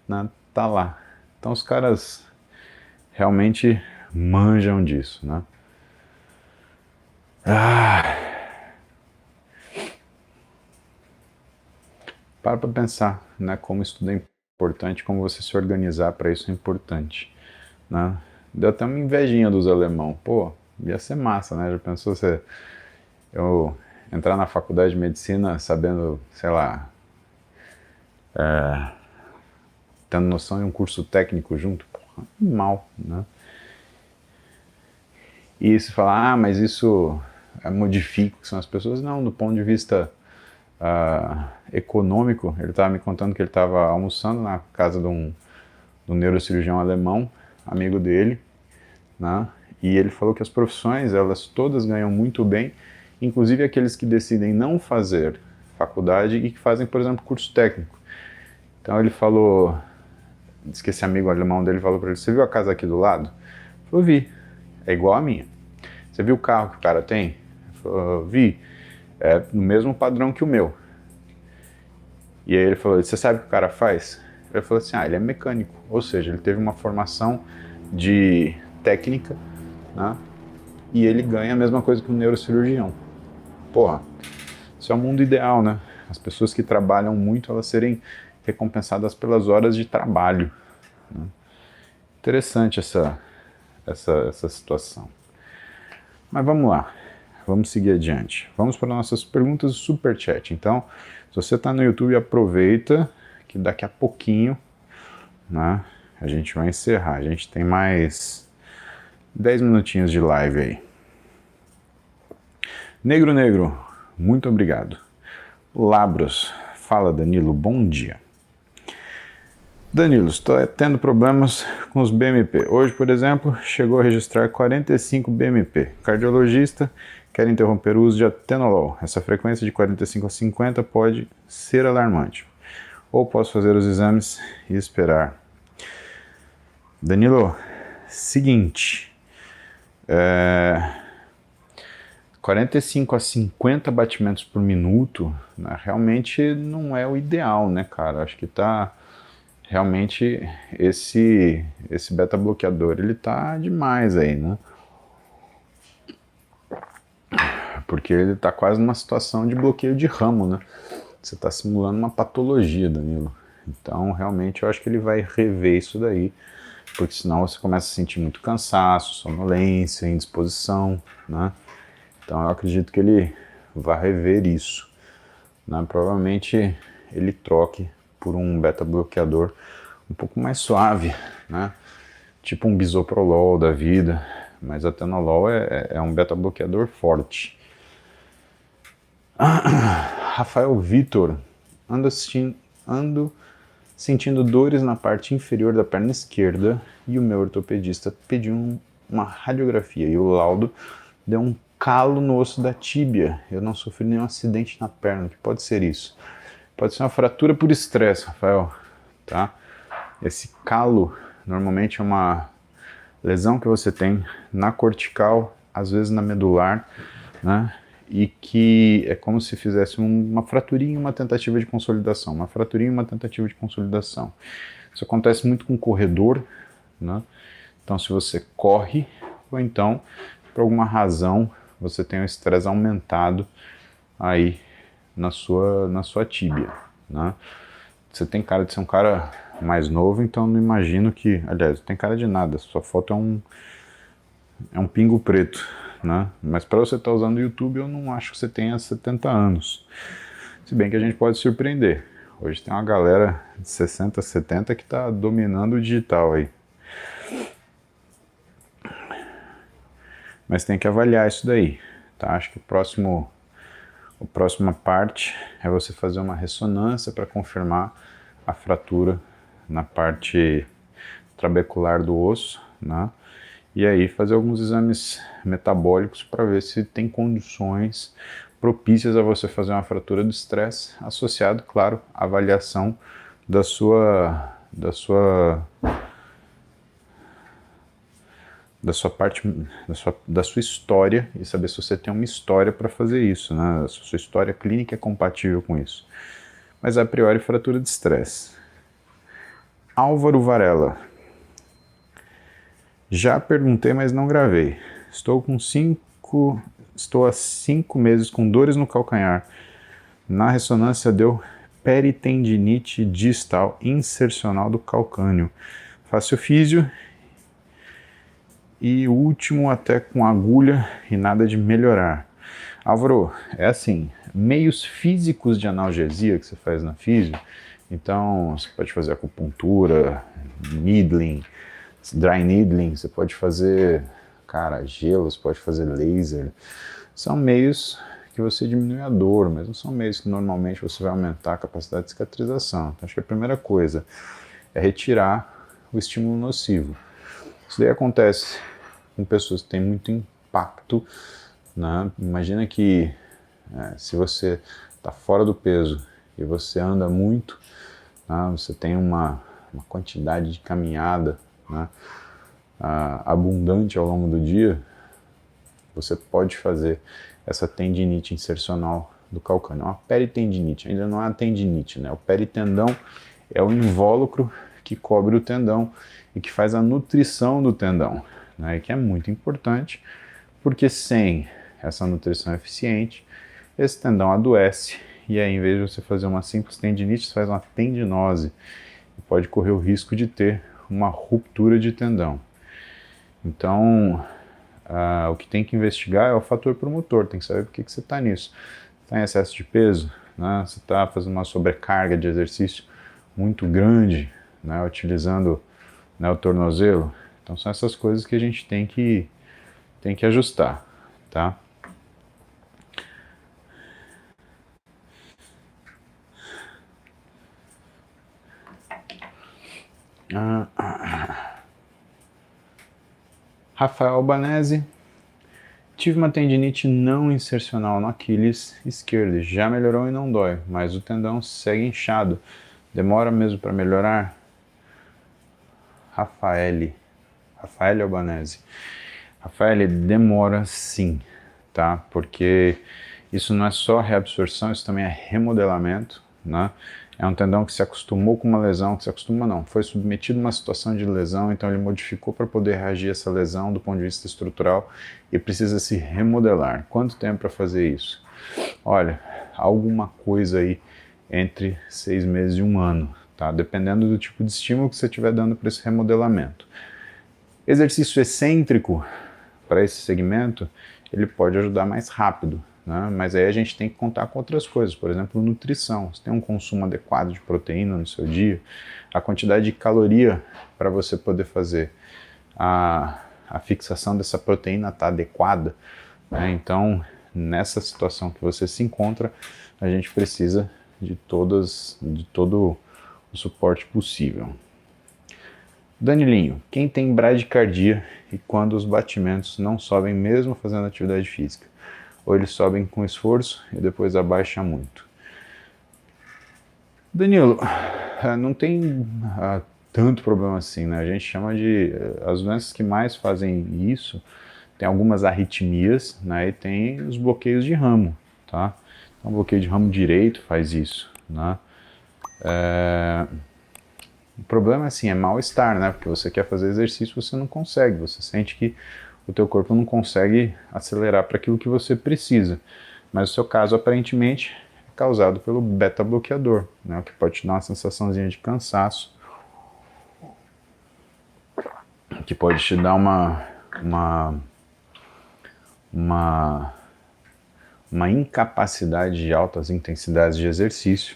né? Tá lá. Então os caras realmente manjam disso, né? Para pensar, né, como isso tudo é importante, como você se organizar para isso é importante, né? Deu até uma invejinha dos alemão. Pô, ia ser massa, né? Já pensou eu entrar na faculdade de medicina sabendo, sei lá, tendo noção de um curso técnico junto? Porra, mal, né? E se falar, mas isso modifica o que são as pessoas. Não, do ponto de vista econômico, ele estava me contando que ele estava almoçando na casa de um neurocirurgião alemão, amigo dele, né? E ele falou que as profissões, elas todas ganham muito bem, inclusive aqueles que decidem não fazer faculdade e que fazem, por exemplo, curso técnico. Então ele falou, diz que esse amigo alemão dele falou para ele, você viu a casa aqui do lado? Ele falou, vi, é igual a minha. Você viu o carro que o cara tem? Ele falou, vi, é no mesmo padrão que o meu. E aí ele falou, você sabe o que o cara faz? Ele falou assim, ele é mecânico, ou seja, ele teve uma formação de técnica, né? E ele ganha a mesma coisa que um neurocirurgião. Porra, isso é o mundo ideal, né? As pessoas que trabalham muito, elas serem recompensadas pelas horas de trabalho, né? Interessante essa situação. Mas vamos lá, vamos seguir adiante. Vamos para nossas perguntas do Superchat. Então, se você está no YouTube, aproveita que daqui a pouquinho, né, a gente vai encerrar. A gente tem mais 10 minutinhos de live aí. Negro, muito obrigado. Labros, fala Danilo, bom dia. Danilo, estou tendo problemas com os BMP. Hoje, por exemplo, chegou a registrar 45 BMP. Cardiologista quer interromper o uso de atenolol. Essa frequência de 45 a 50 pode ser alarmante. Ou posso fazer os exames e esperar. Danilo, seguinte, 45 a 50 batimentos por minuto, né, realmente não é o ideal, né, cara? Acho que tá... Realmente esse beta-bloqueador, ele tá demais aí, né? porque ele está quase numa situação de bloqueio de ramo, né? Você está simulando uma patologia, Danilo. Então, realmente, eu acho que ele vai rever isso daí, porque senão você começa a sentir muito cansaço, sonolência, indisposição, né? Então, eu acredito que ele vai rever isso, né? Provavelmente ele troque por um beta-bloqueador um pouco mais suave, né? Tipo um bisoprolol da vida, mas atenolol é um beta-bloqueador forte. Rafael Vitor, ando sentindo dores na parte inferior da perna esquerda e o meu ortopedista pediu uma radiografia e o laudo deu um calo no osso da tíbia. Eu não sofri nenhum acidente na perna. O que pode ser isso? Pode ser uma fratura por estresse, Rafael, tá? Esse calo normalmente é uma lesão que você tem na cortical, às vezes na medular, né? E que é como se fizesse uma fraturinha e uma tentativa de consolidação, uma fraturinha e uma tentativa de consolidação. Isso acontece muito com corredor, né? Então, se você corre, ou então, por alguma razão, você tem um estresse aumentado aí na sua tíbia, né? Você tem cara de ser um cara mais novo, então não imagino que, aliás, não tem cara de nada, sua foto é um pingo preto, né? Mas para você estar usando o YouTube, eu não acho que você tenha 70 anos. Se bem que a gente pode surpreender. Hoje tem uma galera de 60, 70 que está dominando o digital aí. Mas tem que avaliar isso daí, tá? Acho que a próxima parte é você fazer uma ressonância para confirmar a fratura na parte trabecular do osso, né? E aí fazer alguns exames metabólicos para ver se tem condições propícias a você fazer uma fratura do estresse, associado, claro, à avaliação da sua história e saber se você tem uma história para fazer isso, né? Se a sua história clínica é compatível com isso. Mas a priori, fratura de estresse. Álvaro Varela. Já perguntei, mas não gravei. Estou há 5 meses com dores no calcanhar. Na ressonância deu peritendinite distal insercional do calcâneo. Faço físio e o último até com agulha e nada de melhorar. Álvaro, é assim, meios físicos de analgesia que você faz na físio, então você pode fazer acupuntura, needling, dry needling, você pode fazer, gelo, você pode fazer laser. São meios que você diminui a dor, mas não são meios que normalmente você vai aumentar a capacidade de cicatrização. Então acho que a primeira coisa é retirar o estímulo nocivo. Isso daí acontece com pessoas que têm muito impacto, né? Imagina que se você está fora do peso e você anda muito, né? Você tem uma quantidade de caminhada, né? Abundante ao longo do dia, você pode fazer essa tendinite insercional do calcâneo. É uma peritendinite, ainda não é uma tendinite, né? O peritendão é o invólucro que cobre o tendão e que faz a nutrição do tendão, né? E que é muito importante, porque sem essa nutrição eficiente, esse tendão adoece e aí, em vez de você fazer uma simples tendinite, você faz uma tendinose e pode correr o risco de ter uma ruptura de tendão. Então, o que tem que investigar é o fator promotor, tem que saber por que você está nisso. Está em excesso de peso, né? Você está fazendo uma sobrecarga de exercício muito grande, né? Utilizando, né, o tornozelo. Então são essas coisas que a gente tem que ajustar, tá? Rafael Albanese. Tive uma tendinite não insercional no Aquiles esquerdo, já melhorou e não dói, mas o tendão segue inchado. Demora mesmo para melhorar? Rafael Albanese. Rafael, demora sim, tá? Porque isso não é só reabsorção, isso também é remodelamento, né? É um tendão que se acostumou com uma lesão, que se acostuma não, foi submetido a uma situação de lesão, então ele modificou para poder reagir a essa lesão do ponto de vista estrutural e precisa se remodelar. Quanto tempo para fazer isso? Olha, alguma coisa aí entre 6 meses e 1 ano, tá? Dependendo do tipo de estímulo que você estiver dando para esse remodelamento. Exercício excêntrico para esse segmento, ele pode ajudar mais rápido, né? Mas aí a gente tem que contar com outras coisas, por exemplo, nutrição. Você tem um consumo adequado de proteína no seu dia, a quantidade de caloria para você poder fazer a fixação dessa proteína está adequada, né? Então, nessa situação que você se encontra, a gente precisa de todo o suporte possível. Danilinho, quem tem bradicardia e quando os batimentos não sobem mesmo fazendo atividade física? Ou eles sobem com esforço e depois abaixa muito? Danilo, não tem tanto problema assim, né? A gente chama de... as doenças que mais fazem isso, tem algumas arritmias, né? E tem os bloqueios de ramo, tá? Então, o bloqueio de ramo direito faz isso, né? O problema assim, é mal-estar, né? Porque você quer fazer exercício, você não consegue, você sente que o teu corpo não consegue acelerar para aquilo que você precisa. Mas o seu caso, aparentemente, é causado pelo beta-bloqueador, né? O que pode te dar uma sensaçãozinha de cansaço, que pode te dar uma incapacidade de altas intensidades de exercício.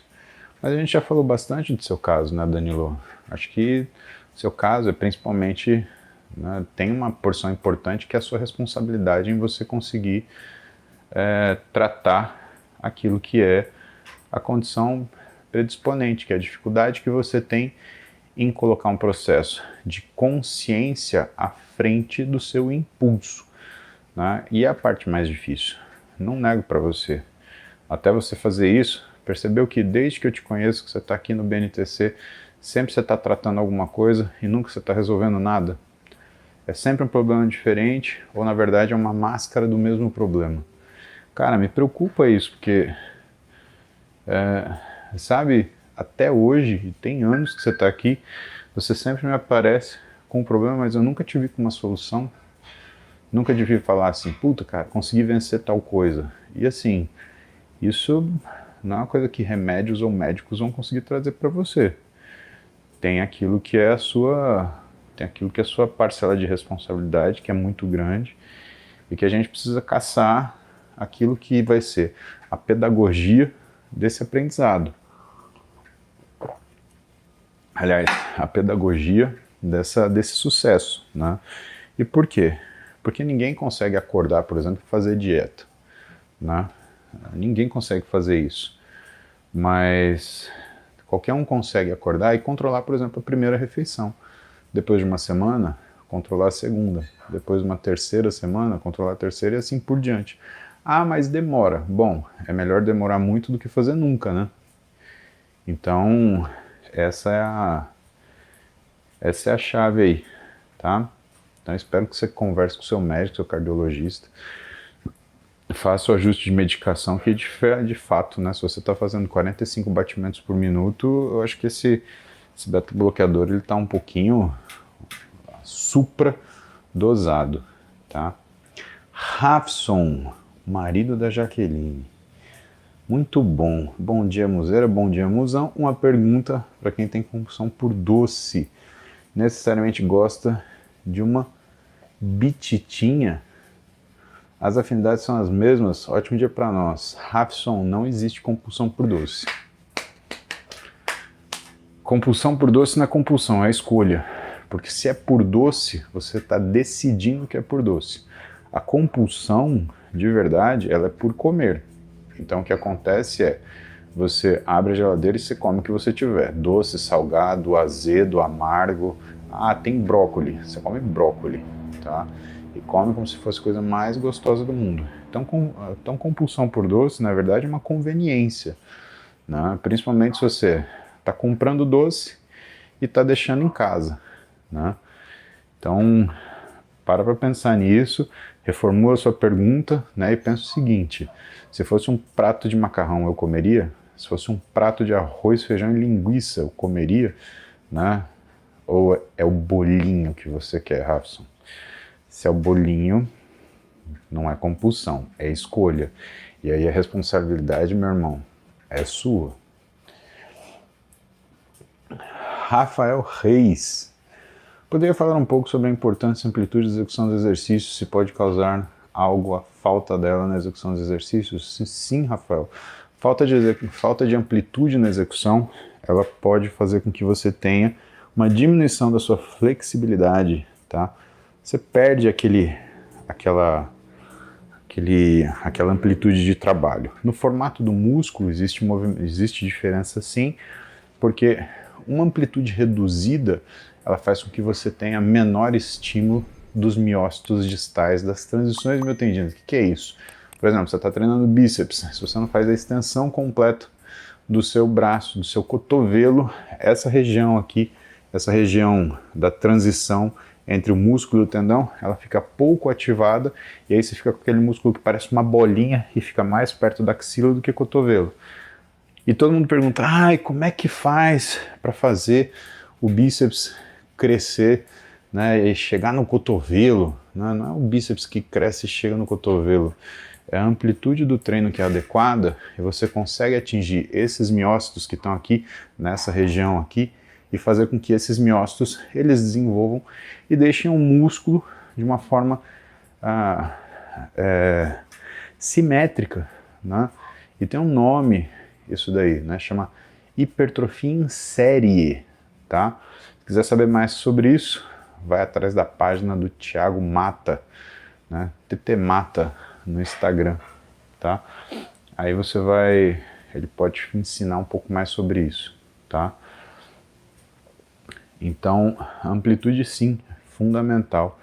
Mas a gente já falou bastante do seu caso, né, Danilo? Acho que o seu caso é principalmente, né, tem uma porção importante que é a sua responsabilidade em você conseguir tratar aquilo que é a condição predisponente, que é a dificuldade que você tem em colocar um processo de consciência à frente do seu impulso, né? E é a parte mais difícil, não nego para você. Até você fazer isso, percebeu que desde que eu te conheço, que você está aqui no BNTC, sempre você está tratando alguma coisa e nunca você está resolvendo nada? É sempre um problema diferente, ou na verdade é uma máscara do mesmo problema. Cara, me preocupa isso, porque, sabe, até hoje, e tem anos que você está aqui, você sempre me aparece com um problema, mas eu nunca te vi com uma solução. Nunca te vi falar assim, puta, cara, consegui vencer tal coisa. E assim, isso não é uma coisa que remédios ou médicos vão conseguir trazer para você. Tem aquilo que é a sua parcela de responsabilidade, que é muito grande, e que a gente precisa caçar aquilo que vai ser a pedagogia desse aprendizado. Aliás, a pedagogia desse sucesso, né? E por quê? Porque ninguém consegue acordar, por exemplo, e fazer dieta, né? Ninguém consegue fazer isso. Mas qualquer um consegue acordar e controlar, por exemplo, a primeira refeição. Depois de uma semana, controlar a segunda. Depois de uma terceira semana, controlar a terceira e assim por diante. Ah, mas demora. Bom, é melhor demorar muito do que fazer nunca, né? Então, essa é a chave aí, tá? Então, espero que você converse com o seu médico, seu cardiologista, faça o ajuste de medicação, que de fato, né, se você está fazendo 45 batimentos por minuto, eu acho que esse beta-bloqueador ele está um pouquinho supra-dosado, tá? Rafson, marido da Jaqueline. Muito bom. Bom dia, museira. Bom dia, musão. Uma pergunta para quem tem compulsão por doce. Necessariamente gosta de uma bititinha? As afinidades são as mesmas? Ótimo dia para nós. Rafson, não existe compulsão por doce. Compulsão por doce não é compulsão, é escolha. Porque se é por doce, você está decidindo que é por doce. A compulsão, de verdade, ela é por comer. Então o que acontece é, você abre a geladeira e você come o que você tiver. Doce, salgado, azedo, amargo. Ah, tem brócoli. Você come brócoli, tá? E come como se fosse a coisa mais gostosa do mundo. Então compulsão por doce, na verdade, é uma conveniência, né? Principalmente se você está comprando doce e está deixando em casa, né? Então, para pensar nisso, reformula a sua pergunta, né? E pensa o seguinte, se fosse um prato de macarrão, eu comeria? Se fosse um prato de arroz, feijão e linguiça, eu comeria, né? Ou é o bolinho que você quer, Rafson? Se é o bolinho, não é compulsão, é escolha. E aí a responsabilidade, meu irmão, é sua. Rafael Reis. Poderia falar um pouco sobre a importância e amplitude da execução dos exercícios, se pode causar algo a falta dela na execução dos exercícios? Sim, Rafael. Falta de amplitude na execução, ela pode fazer com que você tenha uma diminuição da sua flexibilidade, tá? Você perde aquela amplitude de trabalho. No formato do músculo existe diferença sim, porque uma amplitude reduzida, ela faz com que você tenha menor estímulo dos miócitos distais das transições miotendinas. O que é isso? Por exemplo, você está treinando bíceps, se você não faz a extensão completa do seu braço, do seu cotovelo, essa região aqui, essa região da transição entre o músculo e o tendão, ela fica pouco ativada, e aí você fica com aquele músculo que parece uma bolinha e fica mais perto da axila do que o cotovelo. E todo mundo pergunta, como é que faz para fazer o bíceps crescer, né, e chegar no cotovelo? Não é o bíceps que cresce e chega no cotovelo, é a amplitude do treino que é adequada, e você consegue atingir esses miócitos que estão aqui, nessa região aqui, e fazer com que esses miócitos eles desenvolvam e deixem o músculo de uma forma simétrica, né? E tem um nome isso daí, né? Chama hipertrofia em série, tá? Se quiser saber mais sobre isso, vai atrás da página do Thiago Mata, né? TT Mata no Instagram, tá? Aí ele pode te ensinar um pouco mais sobre isso, tá? Então, a amplitude sim, é fundamental,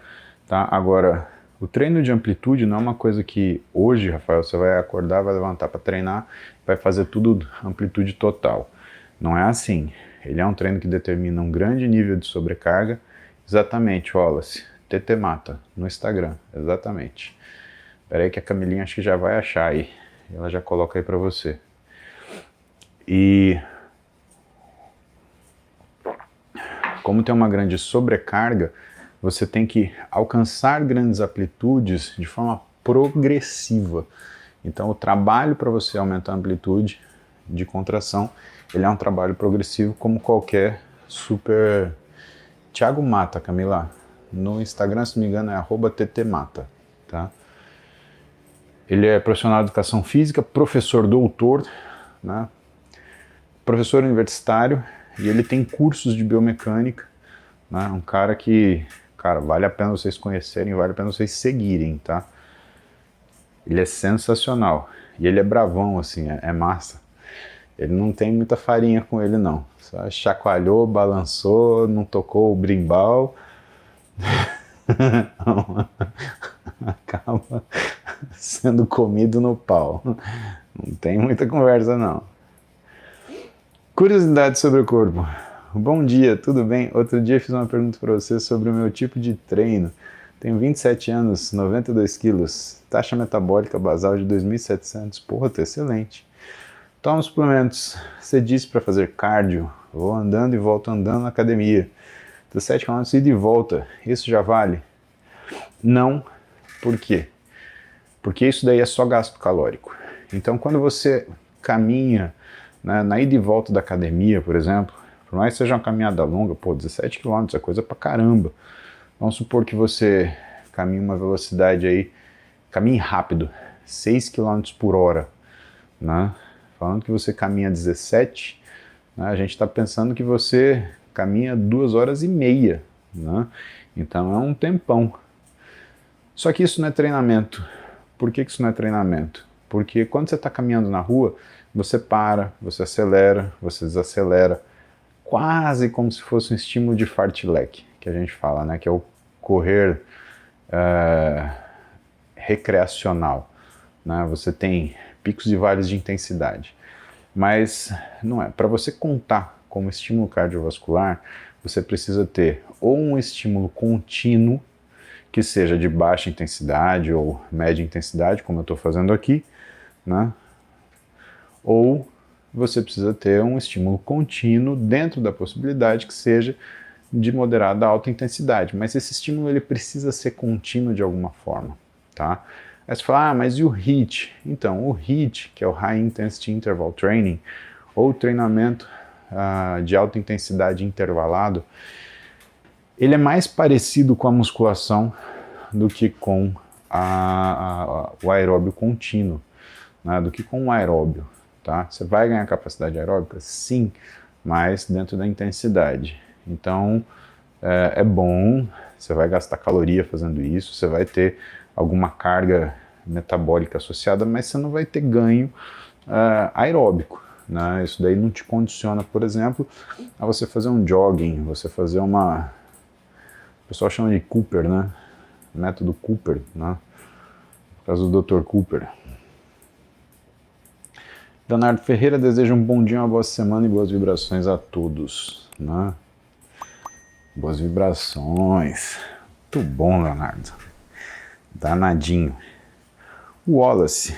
tá? Agora, o treino de amplitude não é uma coisa que hoje, Rafael, você vai acordar, vai levantar para treinar, vai fazer tudo amplitude total. Não é assim. Ele é um treino que determina um grande nível de sobrecarga. Exatamente, Wallace. TT Mata, no Instagram, exatamente. Espera aí que a Camilinha acho que já vai achar aí. Ela já coloca aí para você. E como tem uma grande sobrecarga, você tem que alcançar grandes amplitudes de forma progressiva. Então o trabalho para você aumentar a amplitude de contração, ele é um trabalho progressivo como qualquer super... Thiago Mata, Camila. No Instagram, se não me engano, é @ttmata, tá? Ele é profissional de educação física, professor doutor, né? Professor universitário, e ele tem cursos de biomecânica, né? Um cara que, vale a pena vocês conhecerem, vale a pena vocês seguirem, tá? Ele é sensacional, e ele é bravão, assim, é massa. Ele não tem muita farinha com ele, não. Só chacoalhou, balançou, não tocou o brimbal. Acaba sendo comido no pau. Não tem muita conversa, não. Curiosidade sobre o corpo. Bom dia, tudo bem? Outro dia fiz uma pergunta para você sobre o meu tipo de treino. Tenho 27 anos, 92 quilos, taxa metabólica basal de 2.700. Porra, tá excelente. Tomo suplementos. Você disse para fazer cardio. Vou andando e volto andando na academia. Dos 7 km ida e volta. Isso já vale? Não. Por quê? Porque isso daí é só gasto calórico. Então, quando você caminha, né, na ida e volta da academia, por exemplo, por mais que seja uma caminhada longa, 17 km é coisa pra caramba. Vamos supor que você caminhe uma velocidade aí, caminhe rápido, 6 km por hora, né? Falando que você caminha 17, né, a gente está pensando que você caminha 2 horas e meia, né? Então é um tempão. Só que isso não é treinamento. Por que isso não é treinamento? Porque quando você está caminhando na rua, você para, você acelera, você desacelera, quase como se fosse um estímulo de fartlek, que a gente fala, né? Que é o correr recreacional, né? Você tem picos e vales de intensidade, mas não é. Para você contar como estímulo cardiovascular, você precisa ter ou um estímulo contínuo, que seja de baixa intensidade ou média intensidade, como eu estou fazendo aqui, né? Ou você precisa ter um estímulo contínuo dentro da possibilidade que seja de moderada a alta intensidade, mas esse estímulo ele precisa ser contínuo de alguma forma, tá? Aí você fala, mas e o HIIT? Então, o HIIT, que é o High Intensity Interval Training, ou treinamento de alta intensidade intervalado, ele é mais parecido com a musculação do que com o aeróbio contínuo, né, do que com o aeróbio, tá? Você vai ganhar capacidade aeróbica? Sim, mas dentro da intensidade. Então, é bom, você vai gastar caloria fazendo isso, você vai ter alguma carga metabólica associada, mas você não vai ter ganho aeróbico, né? Isso daí não te condiciona, por exemplo, a você fazer um jogging, você fazer uma... O pessoal chama de Cooper, né? Método Cooper, né? Por causa do Dr. Cooper. Leonardo Ferreira deseja um bom dia, uma boa semana e boas vibrações a todos, né? Boas vibrações. Muito bom, Leonardo. Danadinho. Wallace.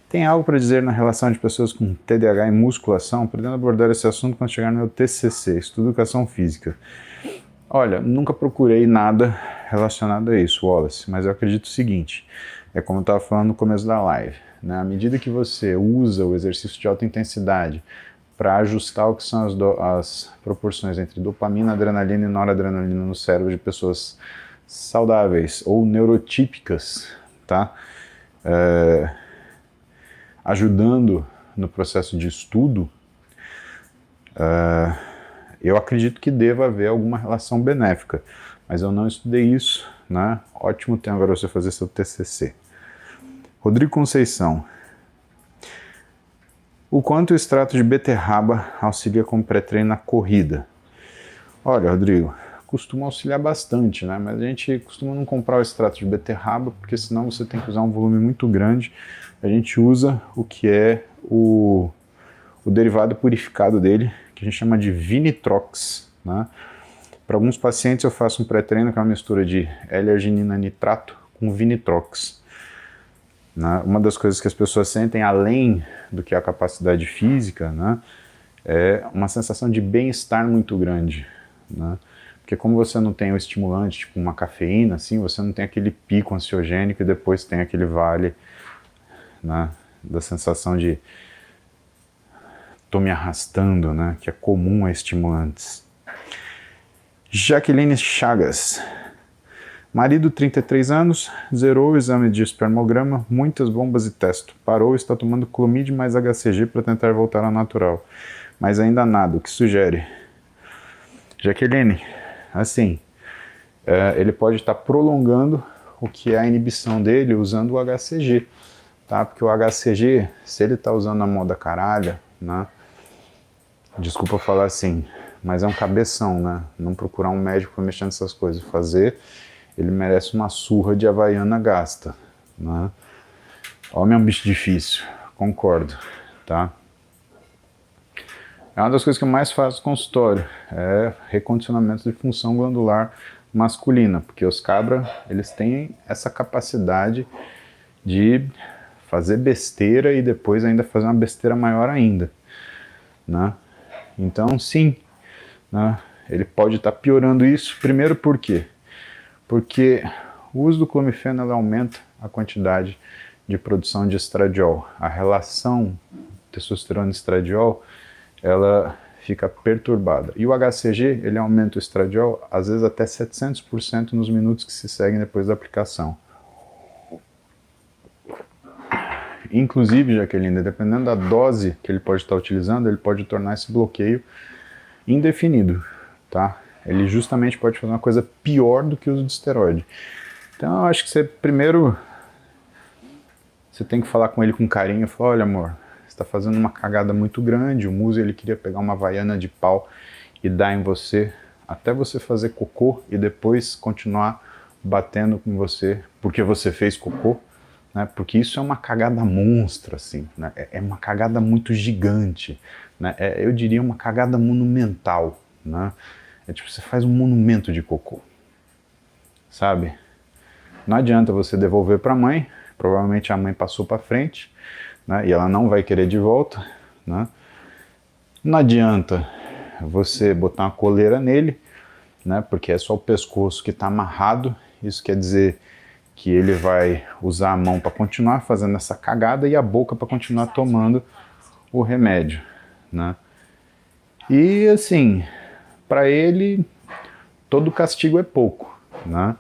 Tem algo para dizer na relação de pessoas com TDAH e musculação? Pretendo abordar esse assunto quando chegar no meu TCC, Estudo Educação Física. Olha, nunca procurei nada relacionado a isso, Wallace, mas eu acredito o seguinte, é como eu estava falando no começo da live, né? À medida que você usa o exercício de alta intensidade para ajustar o que são as proporções entre dopamina, adrenalina e noradrenalina no cérebro de pessoas saudáveis ou neurotípicas, tá? Ajudando no processo de estudo, eu acredito que deva haver alguma relação benéfica, mas eu não estudei isso, né? Ótimo tempo agora você fazer seu TCC. Rodrigo Conceição. O quanto o extrato de beterraba auxilia como pré-treino na corrida? Olha, Rodrigo, costuma auxiliar bastante, né? Mas a gente costuma não comprar o extrato de beterraba, porque senão você tem que usar um volume muito grande. A gente usa o que é o derivado purificado dele, que a gente chama de Vinitrox, né? Para alguns pacientes eu faço um pré-treino que é uma mistura de L-arginina nitrato com Vinitrox. Né? Uma das coisas que as pessoas sentem, além do que a capacidade física, né, é uma sensação de bem-estar muito grande. Né? Porque como você não tem o estimulante, tipo uma cafeína, assim, você não tem aquele pico ansiogênico e depois tem aquele vale, né, da sensação de tô me arrastando, né, que é comum a estimulantes. Jaqueline Chagas. Marido, 33 anos, zerou o exame de espermograma, muitas bombas e testo. Parou e está tomando Clomid mais HCG para tentar voltar ao natural. Mas ainda nada, o que sugere? Jaqueline, assim, ele pode estar prolongando o que é a inibição dele usando o HCG, tá? Porque o HCG, se ele está usando a moda caralha, né? Desculpa falar assim, mas é um cabeção, né? Não procurar um médico para mexer nessas coisas, fazer, ele merece uma surra de Havaiana gasta, né? Homem é um bicho difícil, concordo, tá? É uma das coisas que eu mais faço no consultório, é recondicionamento de função glandular masculina, porque os cabras, eles têm essa capacidade de fazer besteira e depois ainda fazer uma besteira maior ainda, né? Então, sim, né, ele pode estar piorando isso. Primeiro, por quê? Porque o uso do clomifeno aumenta a quantidade de produção de estradiol. A relação testosterona e estradiol, ela fica perturbada. E o HCG, ele aumenta o estradiol, às vezes até 700% nos minutos que se seguem depois da aplicação. Inclusive, Jaqueline, dependendo da dose que ele pode estar utilizando, ele pode tornar esse bloqueio indefinido, tá? Ele justamente pode fazer uma coisa pior do que o uso de esteroide. Então, eu acho que você, primeiro, você tem que falar com ele com carinho, falar, olha, amor, você está fazendo uma cagada muito grande, o Muzi, ele queria pegar uma havaiana de pau e dar em você, até você fazer cocô e depois continuar batendo com você porque você fez cocô, né? Porque isso é uma cagada monstra, assim, né? É uma cagada muito gigante, né? Eu diria uma cagada monumental, né? É tipo, você faz um monumento de cocô, sabe? Não adianta você devolver para a mãe, provavelmente a mãe passou para frente, né? E ela não vai querer de volta, né? Não adianta você botar uma coleira nele, né? Porque é só o pescoço que está amarrado. Isso quer dizer que ele vai usar a mão para continuar fazendo essa cagada e a boca para continuar tomando o remédio, né? E assim, para ele, todo castigo é pouco, né?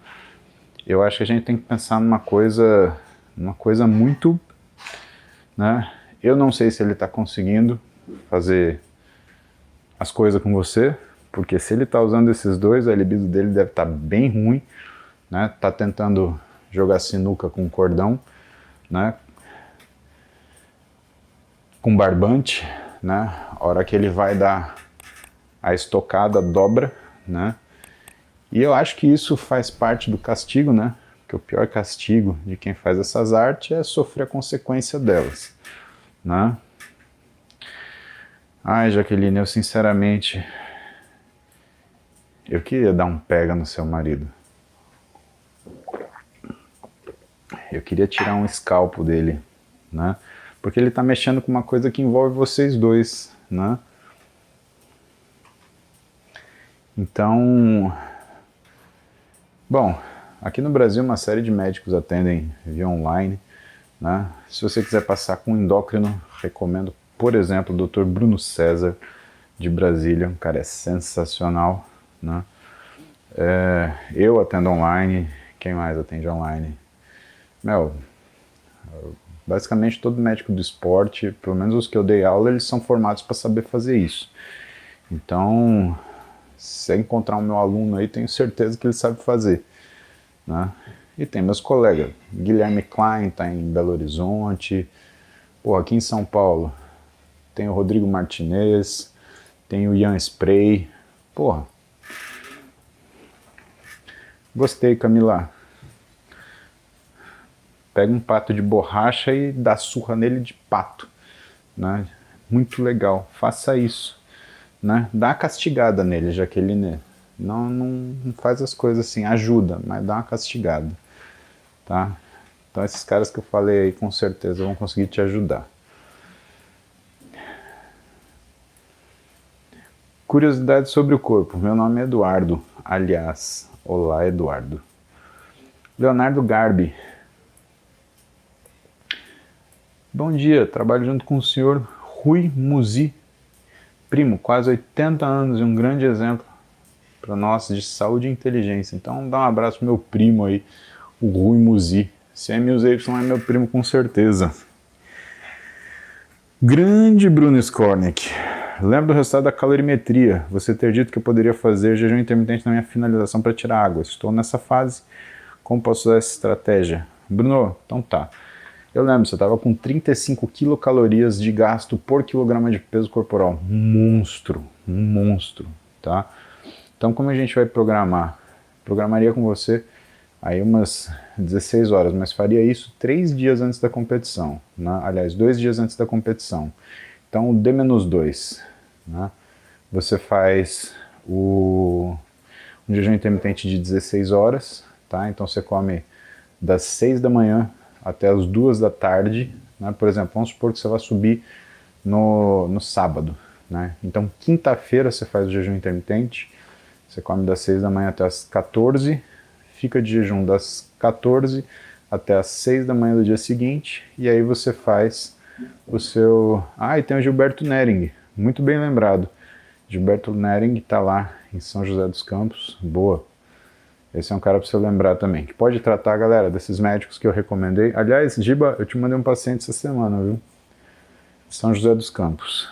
Eu acho que a gente tem que pensar numa coisa muito, né? Eu não sei se ele está conseguindo fazer as coisas com você, porque se ele está usando esses dois, a libido dele deve estar bem ruim, né? Tá tentando jogar sinuca com cordão, né? Com barbante, né? A hora que ele vai dar a estocada, dobra, né? E eu acho que isso faz parte do castigo, né? Porque o pior castigo de quem faz essas artes é sofrer a consequência delas, né? Ai, Jaqueline, eu sinceramente, eu queria dar um pega no seu marido. Eu queria tirar um escalpo dele, né? Porque ele tá mexendo com uma coisa que envolve vocês dois, né? Então, bom, aqui no Brasil uma série de médicos atendem via online, né? Se você quiser passar com um endócrino, recomendo, por exemplo, o Dr. Bruno César, de Brasília, um cara é sensacional, né? Eu atendo online, quem mais atende online? Basicamente todo médico do esporte, pelo menos os que eu dei aula, eles são formados para saber fazer isso. Então, se eu encontrar um meu aluno aí, tenho certeza que ele sabe fazer, né? E tem meus colegas, Guilherme Klein está em Belo Horizonte, pô, aqui em São Paulo tem o Rodrigo Martinez, tem o Ian Spray, porra. Gostei, Camila. Pega um pato de borracha e dá surra nele de pato, né? Muito legal, faça isso, né? Dá uma castigada nele, Jaqueline. Não faz as coisas assim, ajuda, mas dá uma castigada, tá? Então esses caras que eu falei aí com certeza vão conseguir te ajudar. Curiosidade sobre o corpo. Meu nome é Eduardo, aliás, olá Eduardo. Leonardo Garbi. Bom dia, trabalho junto com o senhor Rui Muzi, primo, quase 80 anos e um grande exemplo para nós de saúde e inteligência. Então dá um abraço pro meu primo aí, o Rui Muzi. Se é MUZY é meu primo com certeza. Grande Bruno Skornick. Lembro do resultado da calorimetria, você ter dito que eu poderia fazer jejum intermitente na minha finalização para tirar água. Estou nessa fase, como posso usar essa estratégia? Bruno, então tá. Eu lembro, você estava com 35 quilocalorias de gasto por quilograma de peso corporal. Um monstro, tá? Então como a gente vai programar? Programaria com você aí umas 16 horas, mas faria isso 3 dias antes da competição, né? Aliás, 2 dias antes da competição. Então, D-2, né? Você faz um jejum intermitente de 16 horas, tá? Então você come das 6 da manhã até as 2 da tarde, né? Por exemplo, vamos supor que você vai subir no sábado, né? Então, quinta-feira você faz o jejum intermitente, você come das 6 da manhã até as 14, fica de jejum das 14 até as 6 da manhã do dia seguinte, e aí você faz o seu... Ah, e tem o Gilberto Nering, muito bem lembrado. Gilberto Nering está lá em São José dos Campos, boa. Esse é um cara para você lembrar também, que pode tratar, galera, desses médicos que eu recomendei. Aliás, Giba, eu te mandei um paciente essa semana, viu? São José dos Campos.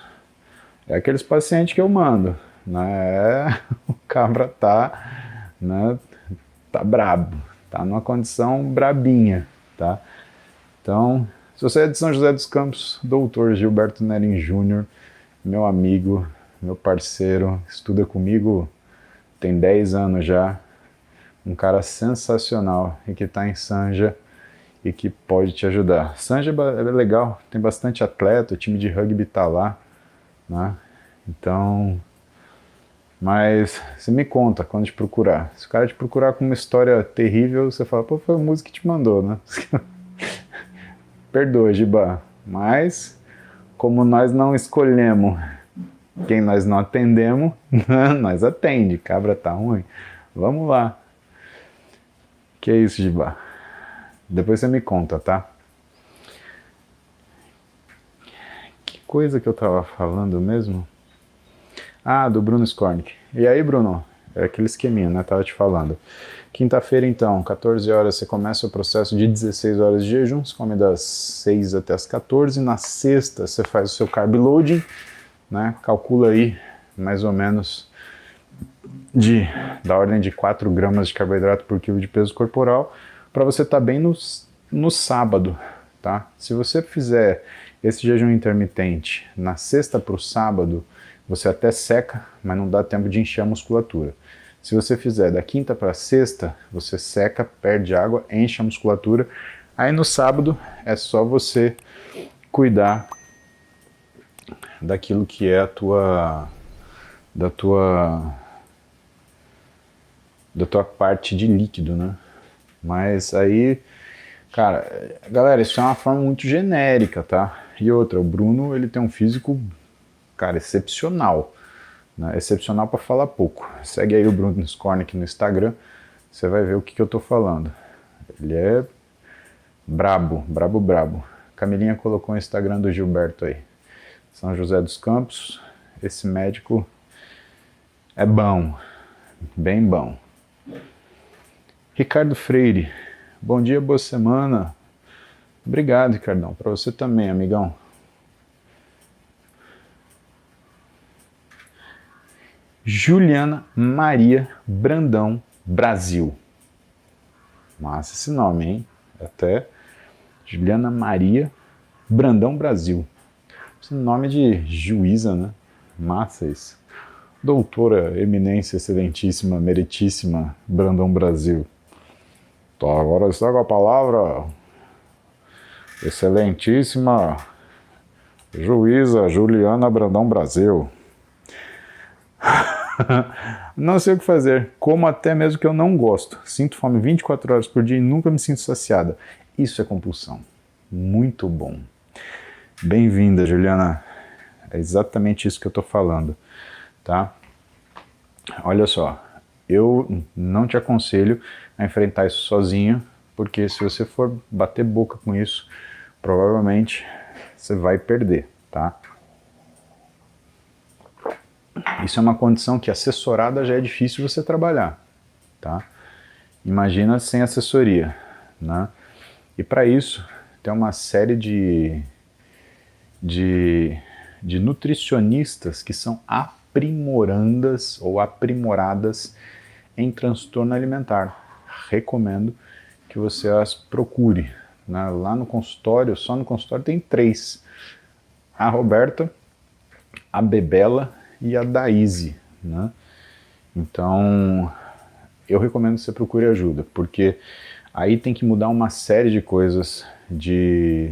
É aqueles pacientes que eu mando, né? O cabra tá, né? Tá brabo, tá numa condição brabinha, tá? Então, se você é de São José dos Campos, doutor Gilberto Nering Júnior, meu amigo, meu parceiro, estuda comigo tem 10 anos já, um cara sensacional e que está em Sanja e que pode te ajudar. Sanja é legal, tem bastante atleta, o time de rugby está lá, né? Então, mas você me conta quando te procurar. Se o cara te procurar com uma história terrível, você fala, pô, foi a música que te mandou, né? Perdoa, Giba, mas como nós não escolhemos quem nós não atendemos, nós atende. Cabra tá ruim. Vamos lá. Que é isso, Giba? Depois você me conta, tá? Que coisa que eu tava falando mesmo? Ah, do Bruno Skornick. E aí, Bruno? É aquele esqueminha, né? Tava te falando. Quinta-feira, então, 14 horas, você começa o processo de 16 horas de jejum. Você come das 6 até as 14. Na sexta, você faz o seu carb loading, né? Calcula aí, mais ou menos, da ordem de 4 gramas de carboidrato por quilo de peso corporal, para você estar bem no sábado, tá? Se você fizer esse jejum intermitente na sexta para o sábado, você até seca, mas não dá tempo de encher a musculatura. Se você fizer da quinta para sexta, você seca, perde água, enche a musculatura. Aí no sábado é só você cuidar daquilo que é da tua parte de líquido, né? Mas aí, cara, galera, isso é uma forma muito genérica, tá? E outra, o Bruno, ele tem um físico, cara, excepcional, né? Excepcional para falar pouco. Segue aí o Bruno Skornick no Instagram, você vai ver o que eu tô falando. Ele é brabo, brabo, brabo. Camilinha colocou o Instagram do Gilberto aí. São José dos Campos, esse médico é bom, bem bom. Ricardo Freire, bom dia, boa semana. Obrigado, Ricardão, para você também, amigão. Juliana Maria Brandão Brasil. Massa esse nome, hein? Até Juliana Maria Brandão Brasil. Esse nome de juíza, né? Massa isso. Doutora, eminência, excelentíssima, meritíssima Brandão Brasil. Tá, agora está com a palavra excelentíssima juíza Juliana Brandão Brasil. Não sei o que fazer, como até mesmo que eu não gosto. Sinto fome 24 horas por dia e nunca me sinto saciada. Isso é compulsão. Muito bom. Bem-vinda, Juliana. É exatamente isso que eu tô falando, tá? Olha só, eu não te aconselho a enfrentar isso sozinho, porque se você for bater boca com isso, provavelmente você vai perder, tá? Isso é uma condição que assessorada já é difícil você trabalhar, tá? Imagina sem assessoria, né? E para isso tem uma série de nutricionistas que são aprimorandas ou aprimoradas em transtorno alimentar. Recomendo que você as procure, né? Lá no consultório, só no consultório tem 3. A Roberta, a Bebela e a Daíse, né? Então, eu recomendo que você procure ajuda, porque aí tem que mudar uma série de coisas de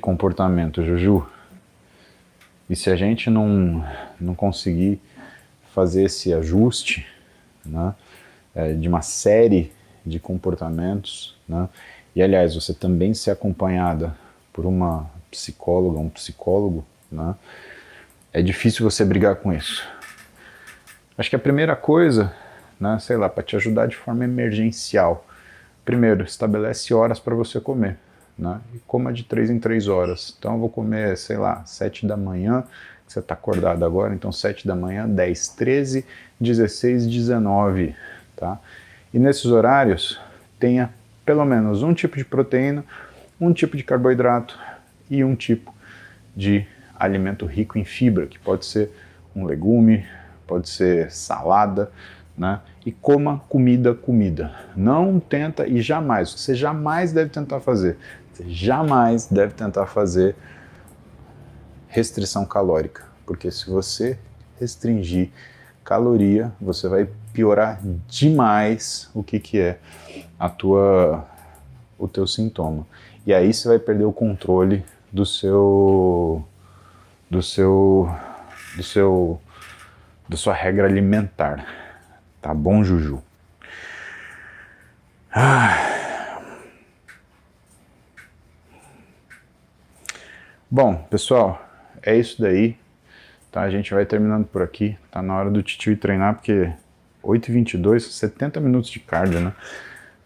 comportamento, Juju. E se a gente não conseguir fazer esse ajuste, né, de uma série de comportamentos, né, e aliás, você também ser acompanhada por uma psicóloga, um psicólogo, né, é difícil você brigar com isso. Acho que a primeira coisa, né, sei lá, para te ajudar de forma emergencial, primeiro, estabelece horas para você comer, né, e coma de 3 em 3 horas. Então eu vou comer, sei lá, 7 da manhã, você está acordado agora, então 7 da manhã, 10, 13, 16, 19, tá? E nesses horários, tenha pelo menos um tipo de proteína, um tipo de carboidrato e um tipo de alimento rico em fibra, que pode ser um legume, pode ser salada, né? E coma comida. Não tenta, e jamais, você jamais deve tentar fazer, você jamais deve tentar fazer restrição calórica, porque se você restringir caloria, você vai piorar demais o que é o teu sintoma. E aí você vai perder o controle da sua regra alimentar. Tá bom, Juju? Bom, pessoal, é isso daí. Tá, a gente vai terminando por aqui. Tá na hora do titio ir treinar, porque 8h22, 70 minutos de cardio, né?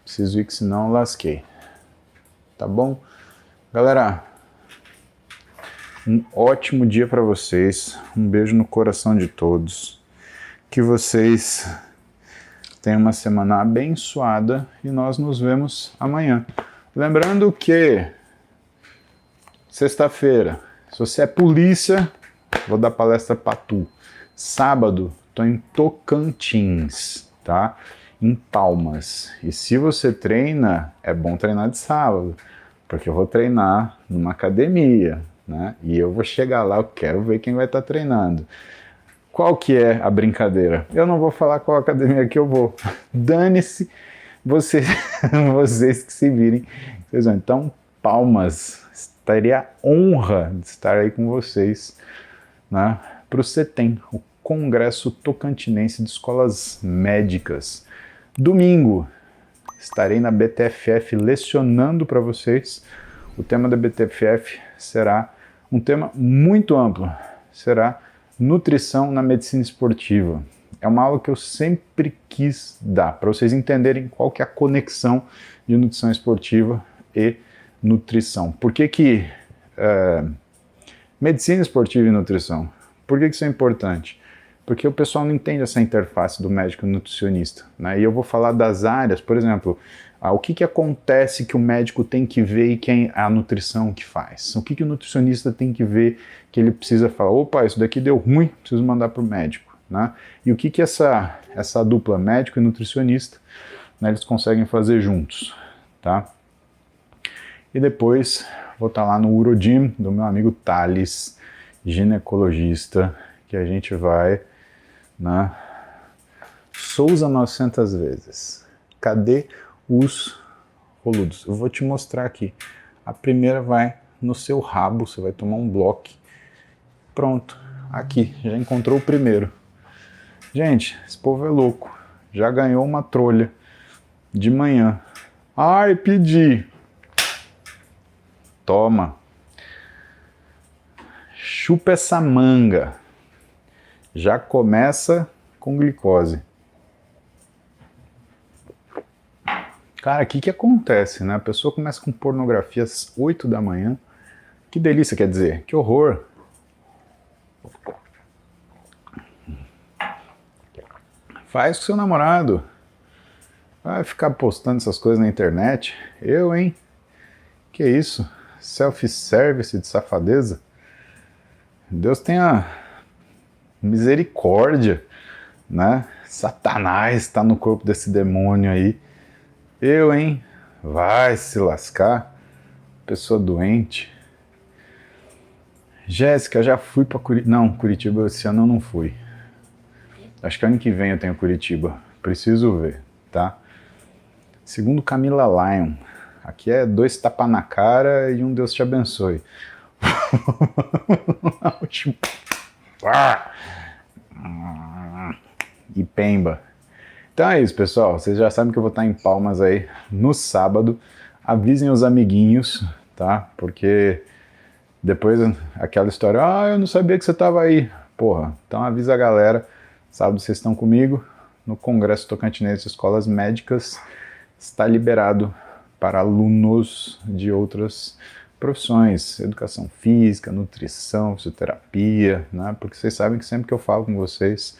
Preciso ir, que senão eu lasquei. Tá bom? Galera, um ótimo dia para vocês. Um beijo no coração de todos. Que vocês tenham uma semana abençoada e nós nos vemos amanhã. Lembrando que sexta-feira, se você é polícia, vou dar palestra para tu. Sábado, tô em Tocantins, tá? Em Palmas. E se você treina, é bom treinar de sábado, porque eu vou treinar numa academia, né? E eu vou chegar lá, eu quero ver quem vai estar treinando. Qual que é a brincadeira? Eu não vou falar qual academia que eu vou. Dane-se, vocês, vocês que se virem. Então, Palmas, teria a honra de estar aí com vocês, né, para o CETEM, o Congresso Tocantinense de Escolas Médicas. Domingo, estarei na BTFF lecionando para vocês. O tema da BTFF será um tema muito amplo, será nutrição na medicina esportiva. É uma aula que eu sempre quis dar, para vocês entenderem qual que é a conexão de nutrição esportiva e nutrição. Por que medicina esportiva e nutrição? Por que isso é importante? Porque o pessoal não entende essa interface do médico e nutricionista, né? E eu vou falar das áreas, por exemplo, o que acontece que o médico tem que ver e que é a nutrição que faz. O que o nutricionista tem que ver que ele precisa falar, opa, isso daqui deu ruim, preciso mandar para o médico, né? E o que essa dupla médico e nutricionista, né, eles conseguem fazer juntos, tá? E depois vou estar lá no Urogym do meu amigo Thales, ginecologista, que a gente vai, né? Souza 900 vezes. Cadê os roludos? Eu vou te mostrar aqui. A primeira vai no seu rabo, você vai tomar um bloco. Pronto, aqui, já encontrou o primeiro. Gente, esse povo é louco. Já ganhou uma trolha de manhã. Ai, pedi. Toma. Chupa essa manga. Já começa com glicose. Cara, o que acontece, né? A pessoa começa com pornografia às 8 da manhã. Que delícia, quer dizer, que horror. Faz com seu namorado. Vai ficar postando essas coisas na internet. Eu, hein? Que isso? Self-service de safadeza? Deus tenha misericórdia, né? Satanás está no corpo desse demônio aí. Eu, hein? Vai se lascar. Pessoa doente. Jéssica, já fui para Curitiba. Não, Curitiba esse ano eu não fui. Acho que ano que vem eu tenho Curitiba. Preciso ver, tá? Segundo Camila Lion. Aqui é 2 tapas na cara e um Deus te abençoe. E pemba. Então é isso, pessoal. Vocês já sabem que eu vou estar em Palmas aí no sábado. Avisem os amiguinhos, tá? Porque depois aquela história, eu não sabia que você estava aí. Porra, então avisa a galera. Sábado vocês estão comigo no Congresso Tocantinense de Escolas Médicas. Está liberado para alunos de outras profissões, educação física, nutrição, fisioterapia, né? Porque vocês sabem que sempre que eu falo com vocês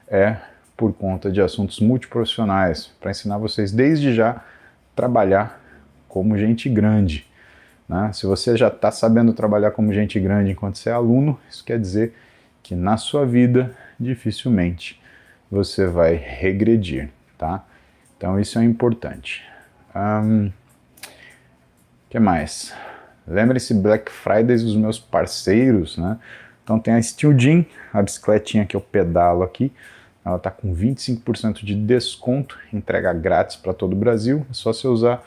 é por conta de assuntos multiprofissionais, para ensinar vocês desde já trabalhar como gente grande, né? Se você já está sabendo trabalhar como gente grande enquanto você é aluno, isso quer dizer que na sua vida dificilmente você vai regredir, tá? Então isso é importante. Que mais? Lembre-se, Black Friday dos meus parceiros, né? Então tem a Steel Gym, a bicicletinha que eu pedalo aqui. Ela está com 25% de desconto, entrega grátis para todo o Brasil. É só você usar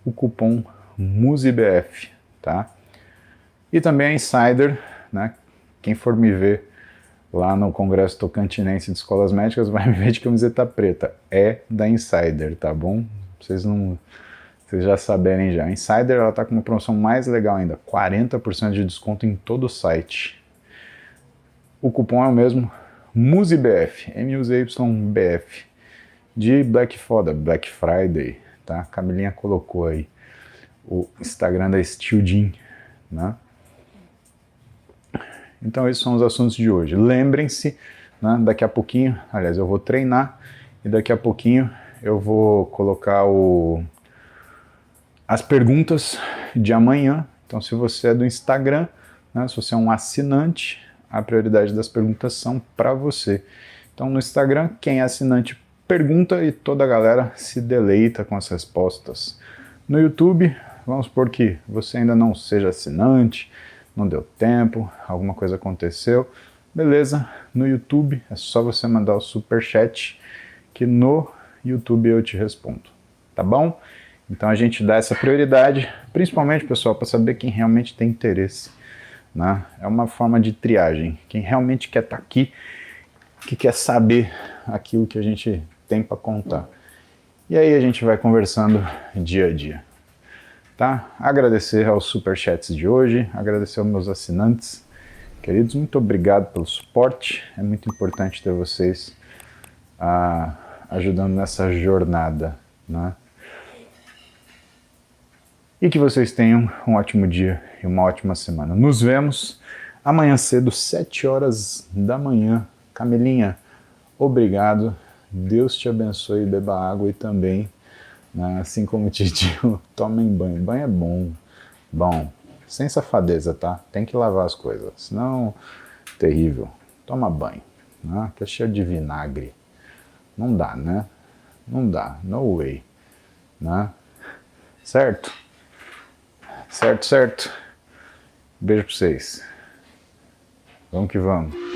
o cupom MUSIBF, tá? E também a Insider, né? Quem for me ver lá no Congresso Tocantinense de Escolas Médicas vai me ver de camiseta preta. É da Insider, tá bom? Vocês vocês já saberem já. A Insider, ela tá com uma promoção mais legal ainda, 40% de desconto em todo o site. O cupom é o mesmo, MUZYBF, MUZYBF, de Black Friday, tá? A Camilinha colocou aí o Instagram da Steel Jean, né? Então esses são os assuntos de hoje. Lembrem-se, né, daqui a pouquinho, aliás, eu vou treinar e daqui a pouquinho eu vou colocar as perguntas de amanhã. Então se você é do Instagram, né, se você é um assinante, a prioridade das perguntas são para você. Então no Instagram, quem é assinante pergunta e toda a galera se deleita com as respostas. No YouTube, vamos supor que você ainda não seja assinante, não deu tempo, alguma coisa aconteceu, beleza, no YouTube é só você mandar o superchat que no YouTube eu te respondo, tá bom? Então a gente dá essa prioridade, principalmente, pessoal, para saber quem realmente tem interesse, né? É uma forma de triagem, quem realmente quer estar aqui, que quer saber aquilo que a gente tem para contar. E aí a gente vai conversando dia a dia. Tá? Agradecer aos superchats de hoje, agradecer aos meus assinantes. Queridos, muito obrigado pelo suporte. É muito importante ter vocês ajudando nessa jornada, né? E que vocês tenham um ótimo dia e uma ótima semana. Nos vemos amanhã cedo, 7 horas da manhã. Camilinha, obrigado. Deus te abençoe, beba água e também, assim como o titio, tomem banho. Banho é bom. Bom, sem safadeza, tá? Tem que lavar as coisas, senão, terrível. Toma banho, né? Que é cheio de vinagre. Não dá, né? Não dá, no way, né? Certo? Certo. Beijo pra vocês. Vamos que vamos.